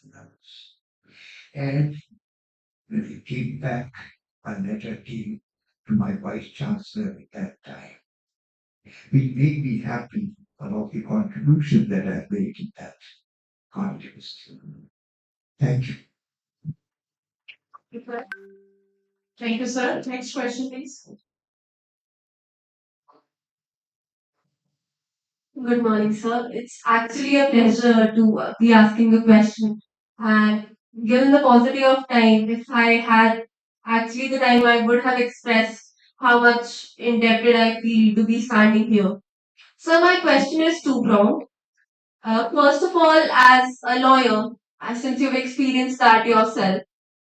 Speaker 1: And when we came back, a letter came to my vice chancellor at that time. It made me happy about the contribution that I made in that context. Thank you.
Speaker 2: Thank you, sir. Next question, please. Good morning, sir. It's actually a pleasure to be asking a question. And given the paucity of time, if I had actually the time, I would have expressed how much indebted I feel to be standing here. So my question is two-pronged. First of all, as a lawyer, since you've experienced that yourself,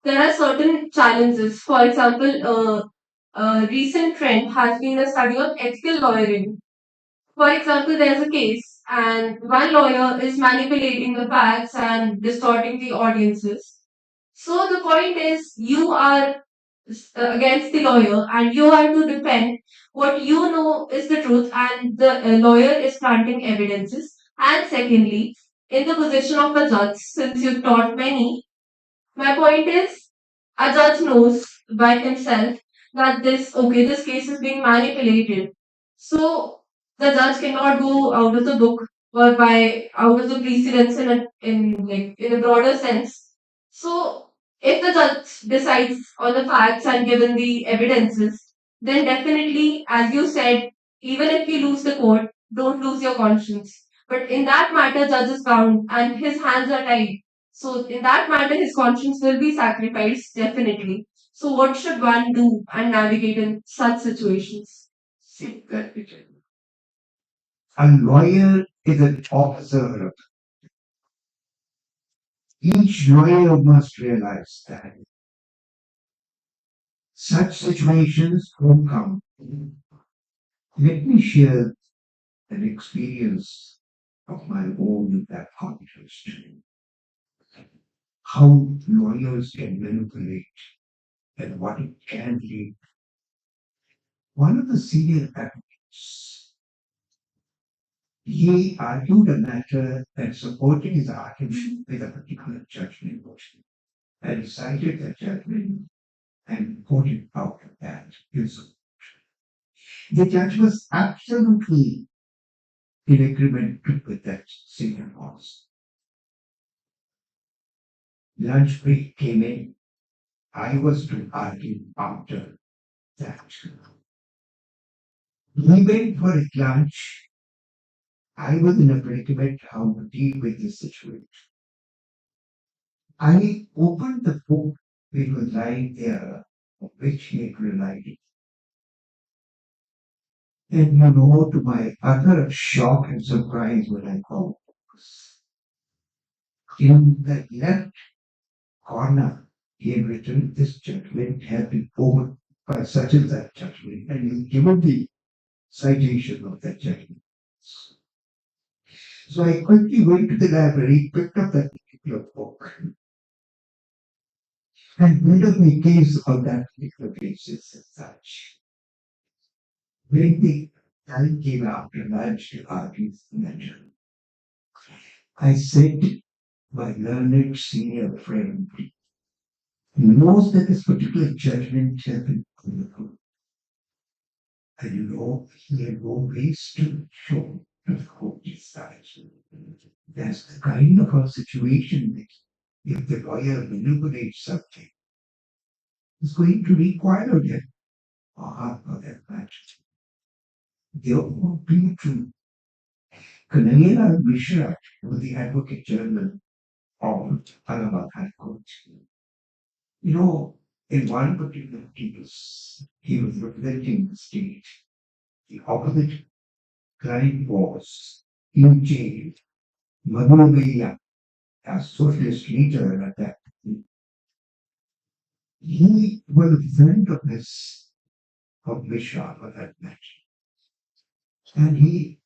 Speaker 2: there are certain challenges. For example, a recent trend has been a study of ethical lawyering. For example, there's a case, and one lawyer is manipulating the facts and distorting the audiences. So the point is, you are against the lawyer, and you are to defend what you know is the truth, and the lawyer is planting evidences. And secondly, in the position of a judge, since you've taught many, my point is, a judge knows by himself that this case is being manipulated. So the judge cannot go out of the book or by out of the precedence in a broader sense. So if the judge decides on the facts and given the evidences, then definitely, as you said, even if you lose the court, don't lose your conscience. But in that matter, judge is bound and his hands are tied. So in that matter, his conscience will be sacrificed, definitely. So what should one do and navigate in such situations?
Speaker 1: See, that a lawyer is an officer. Each lawyer must realize that such situations will come. Let me share an experience of my own in that context. How lawyers can manipulate and what it can lead. One of the senior advocates, he argued a matter and supporting his argument with a particular judgment motion. And he cited that judgment and pointed out that principle. The judge was absolutely in agreement with that single cause. Lunch break came in. I was to argue after that. We went for a lunch. I was in a predicament how to deal with this situation. I opened the book which was lying there, of which he had relied. And to my utter shock and surprise when I found in the left corner, he had written, "This judgment has been over by such and that judgment," and he given the citation of that judgment. So I quickly went to the library, picked up that particular book, and made up my case on that particular basis as such. When the time came after lunch to argue the matter, I said, my learned senior friend knows that this particular judgment has been critical. And he had no ways to show to the court decision. That's the kind of a situation that if the lawyer manipulates something, it's going to require them or her for that matter. Therefore, due to Kanayana Mishra was the Advocate General of Allahabad High Court. In one particular case, he was representing the state. The opposite client was in jail. Madhuraya, a socialist leader at that time, he was a friend of his, of Mishra for that matter. And he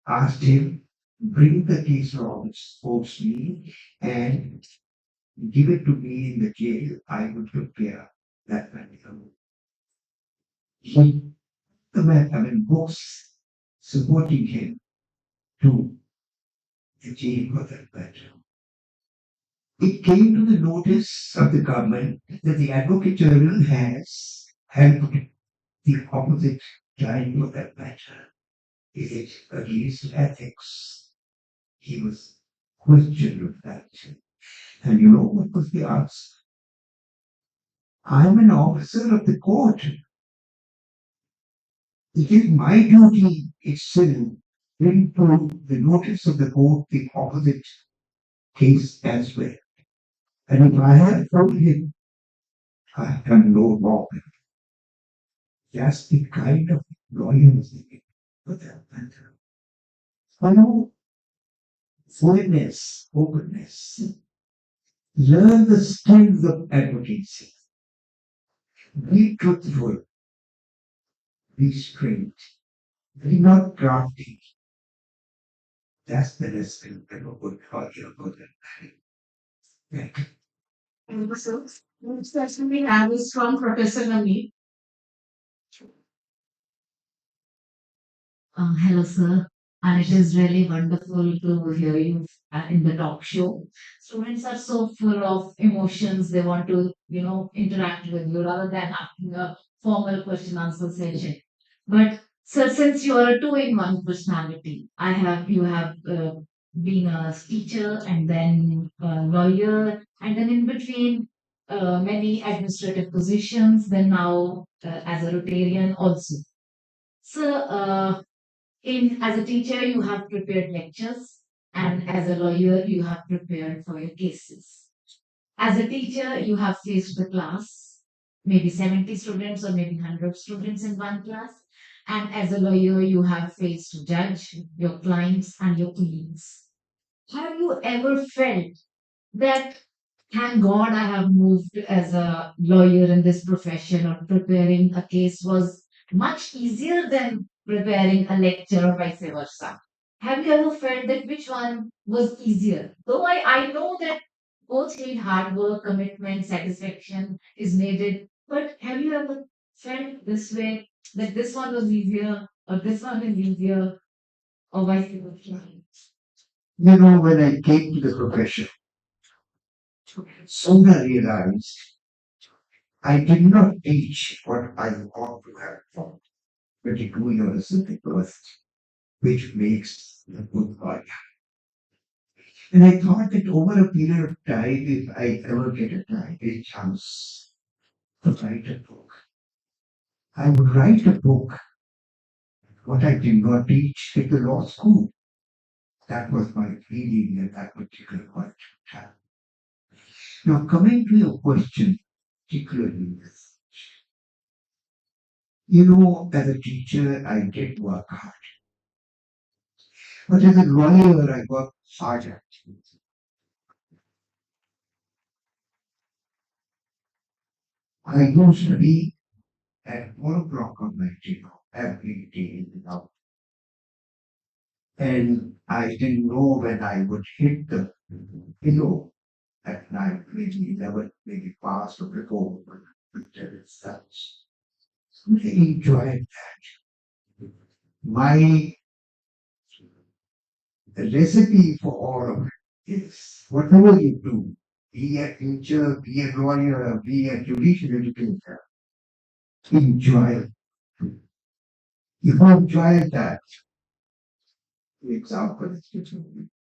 Speaker 1: asked him, bring the case on sports me and give it to me in the jail. I would prepare that matter. He, the man, books supporting him to the jail for that matter. It came to the notice of the government that the Advocate General has helped the opposite client for that matter. Is it against ethics? He was questioned of that. And what was the answer? I'm an officer of the court. It is my duty itself to bring to the notice of the court the opposite case as well. And if I have told him, I have done no wrong. That's the kind of lawyers for that matter. Fairness, openness. Learn the skills of advocacy. Be truthful. Be straight. Be not crafty. That's the lesson of a good lawyer for that. Thank you.
Speaker 2: Thank you, sir. Next question we have is from Professor Nami.
Speaker 3: Hello, sir. And it is really wonderful to hear you in the talk show. Students are so full of emotions. They want to, interact with you rather than having a formal question answer session. But, sir, since you are a two-in-one personality, you have been a teacher and then a lawyer, and then in between many administrative positions, then now as a Rotarian also. So, as a teacher, you have prepared lectures, and as a lawyer, you have prepared for your cases. As a teacher, you have faced the class, maybe 70 students or maybe 100 students in one class. And as a lawyer, you have faced judge, your clients, and your colleagues. Have you ever felt that, thank God I have moved as a lawyer in this profession, or preparing a case was much easier than preparing a lecture or vice versa? Have you ever felt that which one was easier? Though I know that both need hard work, commitment, satisfaction is needed, but have you ever felt this way that this one was easier or this one is easier or vice versa?
Speaker 1: When I came to the profession, soon I realized I did not teach what I ought to have taught 22 years because which makes a good lawyer. And I thought that over a period of time, if I ever get a chance to write a book, I would write a book what I did not teach at the law school. That was my feeling at that particular point in time. Now, coming to your question, particularly, as a teacher, I did work hard. But as a lawyer, I worked harder. I used to be at 4 o'clock on my table every day, and I didn't know when I would hit the pillow at night, maybe 11, maybe past or before, until it starts. I enjoyed that. My recipe for all of it is whatever you do, be a teacher, be a lawyer, be a judicial educator, enjoy it. If you enjoy that, for example,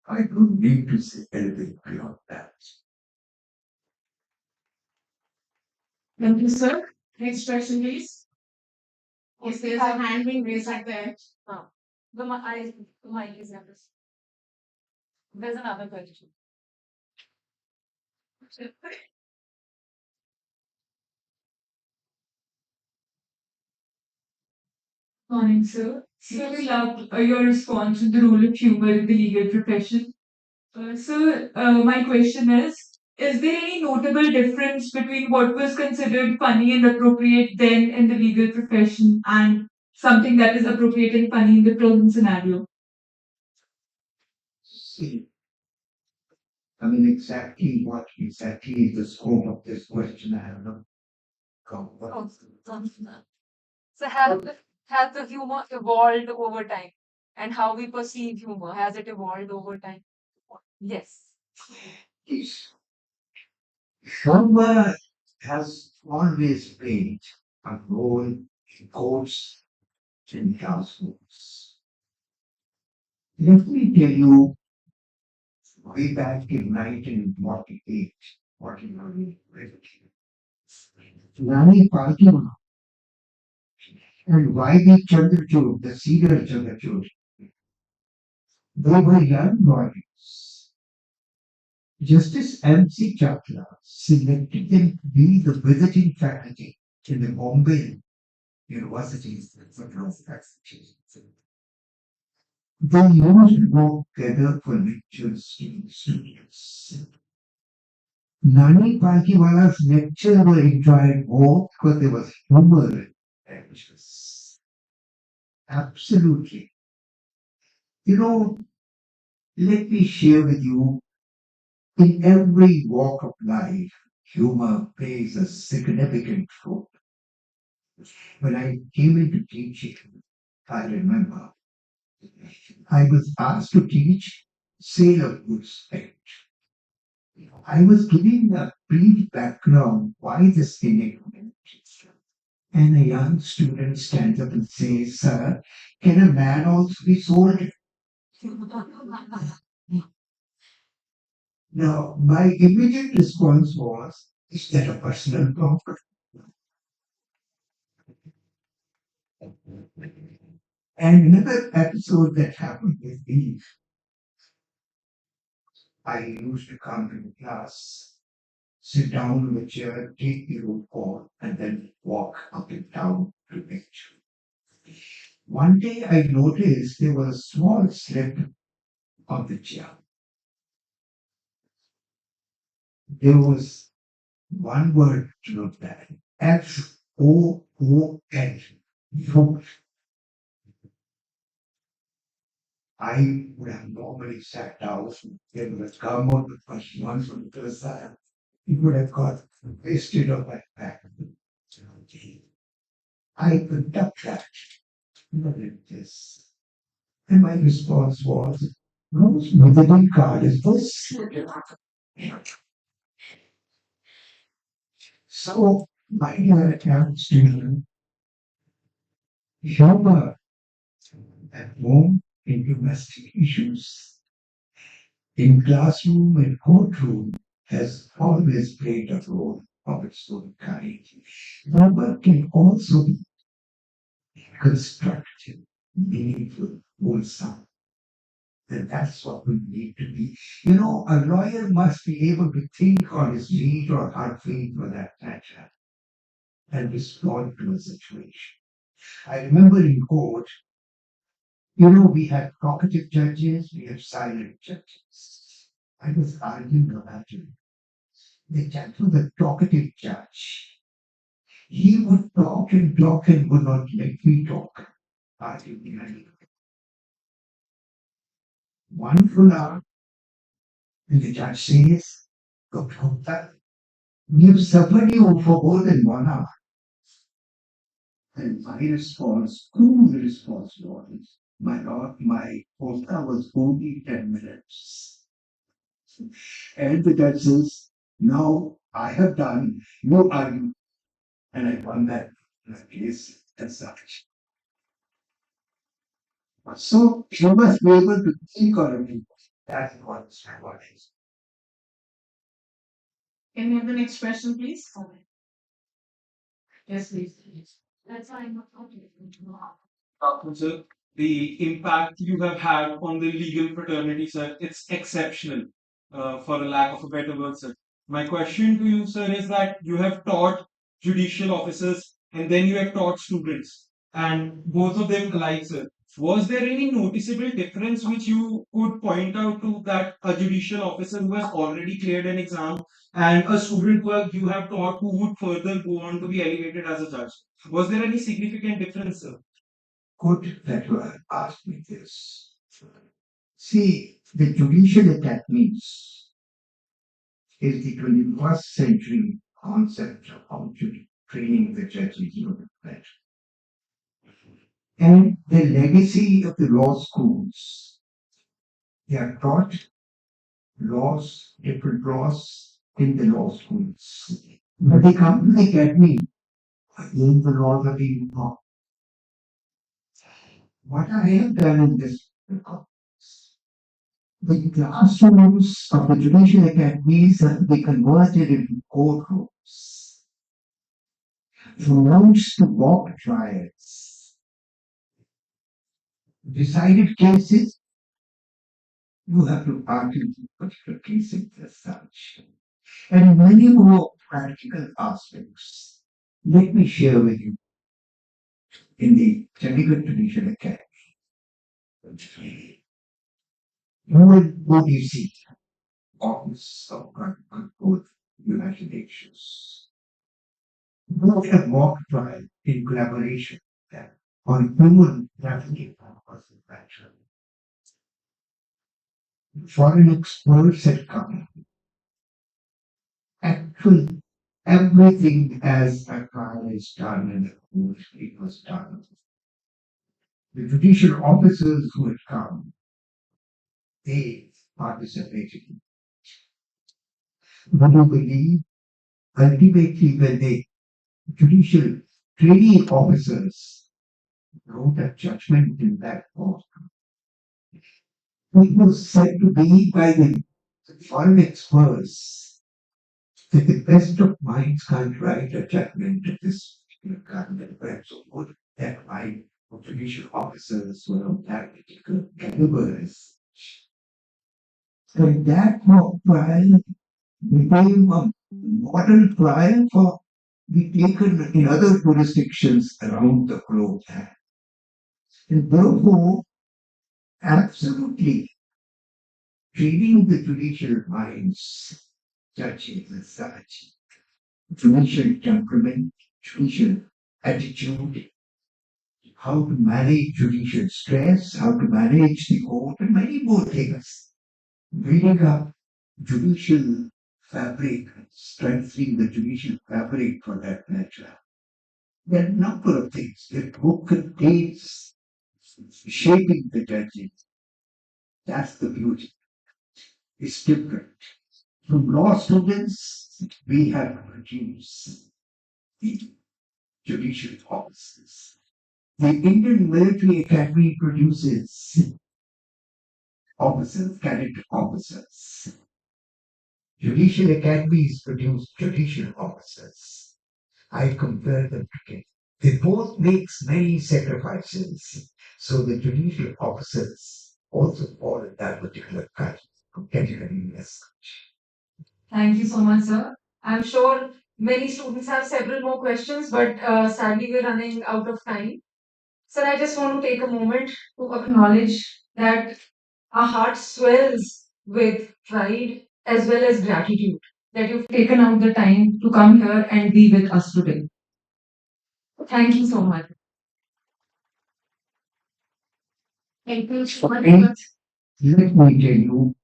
Speaker 1: I don't need to say anything beyond that.
Speaker 2: Thank you, sir. Next question, please. Yes, there's a hand being raised like that. The mic is never. There's another question. Morning, sir. So we love your response to the role of humor in the legal profession. My question is there any notable difference between what was considered funny and appropriate then in the legal profession and something that is appropriate and funny in the present scenario?
Speaker 1: See, I mean, exactly is the scope of this question. I have not covered. So has the humor evolved over time? And how we perceive humor, has it evolved over time? Yes. Yes. Humor has always played a role in courts and classrooms. Let me tell you, way back in 1948, 49, Rani Fatima and Y.B. Chandrachud, the senior Chandrachud, they were young lawyers. Justice M.C. Chakla selected them to be the visiting faculty in the Bombay universities for law faculty. They used to work together for lectures to students. Nani Palkiwala's lectures were enjoyed more because there was humor in lectures. Absolutely. You know, let me share with you, in every walk of life, humor plays a significant role. When I came into teaching, I remember I was asked to teach sailor respect. I was giving a brief background why this enigma. And a young student stands up and says, "Sir, can a man also be sold?" Now, my immediate response was, "Is that a personal property?" And another episode that happened with me, I used to come to the class, sit down in a chair, take the roll call, and then walk up and down to the bench. One day I noticed there was a small slip on the chair. There was one word to look at, FOON. Food. I would have normally sat down, they would have come out with questions from the other side. It would have got wasted on my back. I picked up that. Look at this. And my response was, "Whose visiting card is this?" So My dear attempts to humor at home in domestic issues, in classroom and courtroom, has always played a role of its own kind. Humor can also be constructive, meaningful, wholesome. And that's what we need to be. You know, a lawyer must be able to think on his feet or her feet for that matter and respond to a situation. I remember in court, you know, we had talkative judges, we had silent judges. I was arguing a matter. The judge was a talkative judge. He would talk and would not let me talk. Arguing. One full hour, and the judge says, Dr. Gupta, you've suffered you for more than 1 hour. And my response, cool response was, my Lord, my quota was only 10 minutes. And the judge says, now I have done, you argue. And I won that case as such. So you must be able to think on it. That's what is.
Speaker 2: Can we have the next question, please? Yes, please. That's fine.
Speaker 4: So the impact you have had on the legal fraternity, sir, it's exceptional, for a lack of a better word, sir. My question to you, sir, is that you have taught judicial officers and then you have taught students, and both of them alike, sir. Was there any noticeable difference which you could point out to that a judicial officer who has already cleared an exam and a student you have taught who would further go on to be elevated as a judge? Was there any significant difference, sir?
Speaker 1: Good that you have asked me this. See, the judicial academies is the 21st century concept of training the judges you have. And the legacy of the law schools, they are taught laws, different laws in the law schools. But they come to the academy, again the laws are being taught. What I have done in this the classrooms of the judicial academies have been converted into courtrooms. From rounds to mock trials. Decided cases, you have to argue particular cases as such. And many more practical aspects. Let me share with you in the Chandigarh Judicial Academy. UILS, Office of Control, United Nations. We have mock trial in collaboration on human trafficking concentration. Foreign experts had come. Actually, everything as a trial is done and it was done. The judicial officers who had come, they participated. Would you believe? Ultimately, when the judicial trainee officers wrote a judgment in that court, it was said to be by the foreign experts that the best of minds can't write a judgment of this particular kind, and perhaps so good that mind of judicial officers were of that particular caliber. And that mock trial became a model trial for be taken in other jurisdictions around the globe. And therefore, absolutely training the judicial minds, judges as such, judicial temperament, judicial attitude, how to manage judicial stress, how to manage the court, and many more things. Building up judicial fabric, strengthening the judicial fabric for that matter. There are a number of things. The book contains shaping the judges. That's the beauty. It's different. From law students, we have produced the judicial officers. The Indian Military Academy produces officers, cadet officers. Judicial academies produce judicial officers. I compare them together. They both make many sacrifices, so the judicial officers also fall in that particular category as such.
Speaker 2: Thank you so much, sir. I'm sure many students have several more questions, but sadly we're running out of time. Sir, I just want to take a moment to acknowledge that our heart swells with pride as well as gratitude that you've taken out the time to come here and be with us today. Thank you so much. Thank you so much.
Speaker 1: Okay, let me tell you,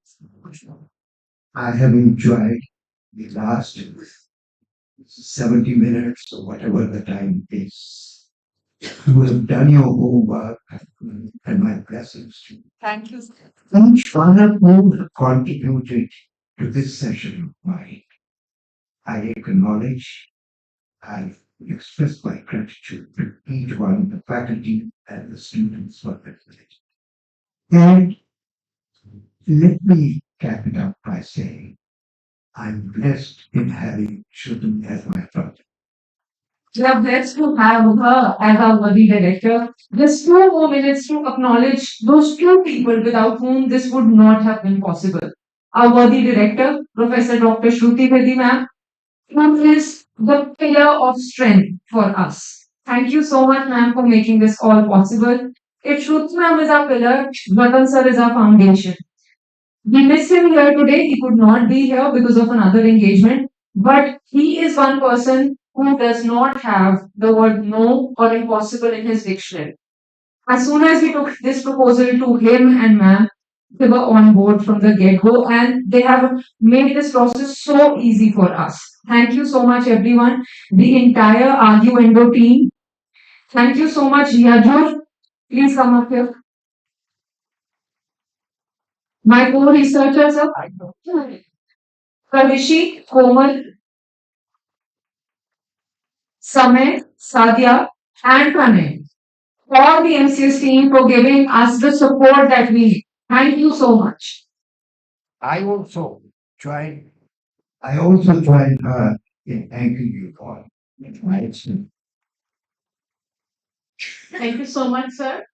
Speaker 1: I have enjoyed the last 70 minutes or whatever the time is. You have done your homework and my blessings to you.
Speaker 2: Thank you, sir.
Speaker 1: Each one of you have contributed to this session of mine. I acknowledge, I express my gratitude to each one, the faculty and the students for their knowledge. And let me cap it up by saying, I'm blessed in having children as my brother.
Speaker 2: We are blessed to have her as our worthy director. Just 2 more minutes to acknowledge those two people without whom this would not have been possible. Our worthy director, Professor Dr. Shruti Bedi ma'am, who is the pillar of strength for us. Thank you so much, ma'am, for making this all possible. If Shruti ma'am is our pillar, Vatan sir is our foundation. We miss him here today. He could not be here because of another engagement. But he is one person who does not have the word no or impossible in his dictionary. As soon as we took this proposal to him and ma'am, they were on board from the get go and they have made this process so easy for us. Thank you so much, everyone. The entire Arguendo team. Thank you so much, Yajur. Please come up here. My co-researchers are Kavishi, Komal, Samay, Sadia, and Pranay. All the MCS team for giving us the support that we need. Thank you so much.
Speaker 1: I also join. I also join her in thanking you all. Right?
Speaker 5: Thank you so much, sir.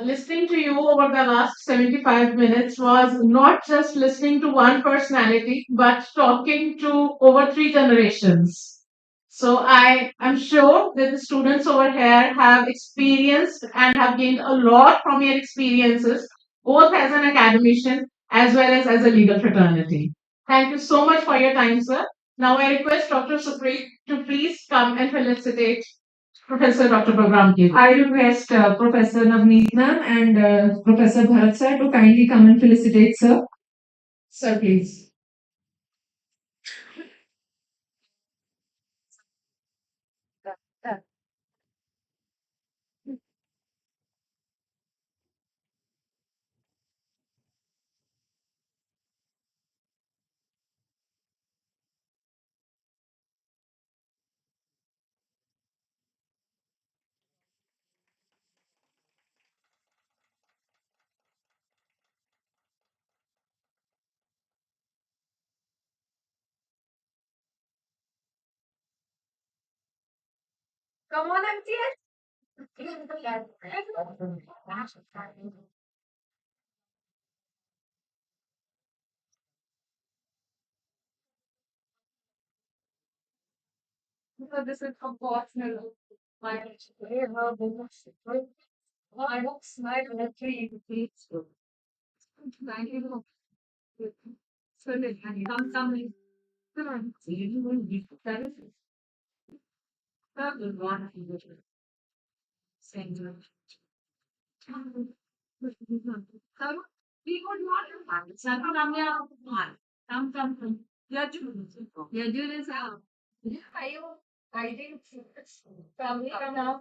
Speaker 5: Listening to you over the last 75 minutes was not just listening to one personality, but talking to over three generations. So I am sure that the students over here have experienced and have gained a lot from your experiences, both as an academician as well as a legal fraternity. Thank you so much for your time, sir. Now I request Dr. Supreet to please come and felicitate Professor Dr. Balram.
Speaker 2: I request Professor Navneet ma'am and Professor Bharat sir to kindly come and felicitate sir. Sir, please. Come on, MCS. So this is a personal. My I hope smile when I three please. Thank you. So come, come. Come on. You will be services. That will want to send you. Come, we would not have it. Sir, come here. Come, come. Your Julius. Your Julius. I didn't. Come now.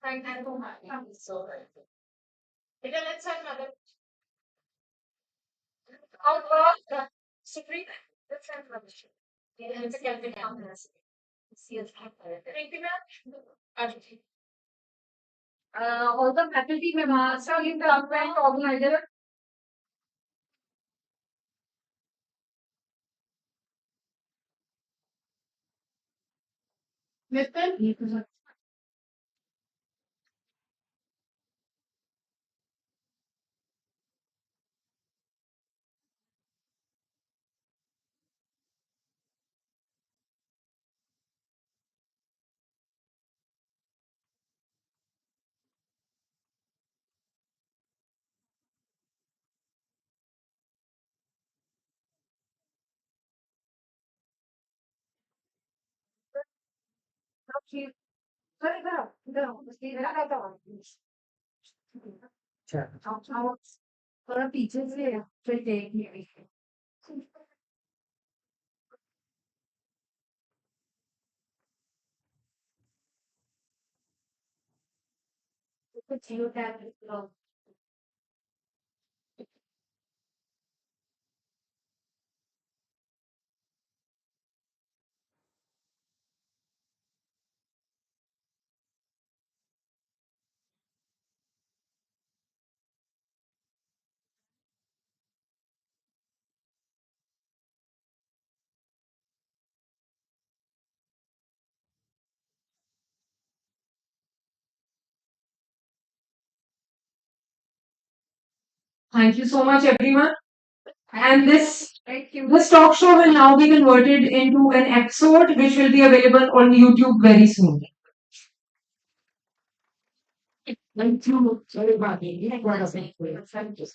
Speaker 5: Thank you so much. Thank you so much. Peter, let's have another. Outward, Supreme, let's have another. It's a Celtic conference. Thank you, ma'am. All the faculty members are in the event organizer. Nitin? थोड़ा पीछे से फिर देखिए कुछ you tag
Speaker 2: Thank you so much, everyone. And this talk show will now be converted into an episode which will be available on YouTube very soon. Thank you, everybody. Thank you.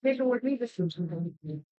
Speaker 2: They told me this.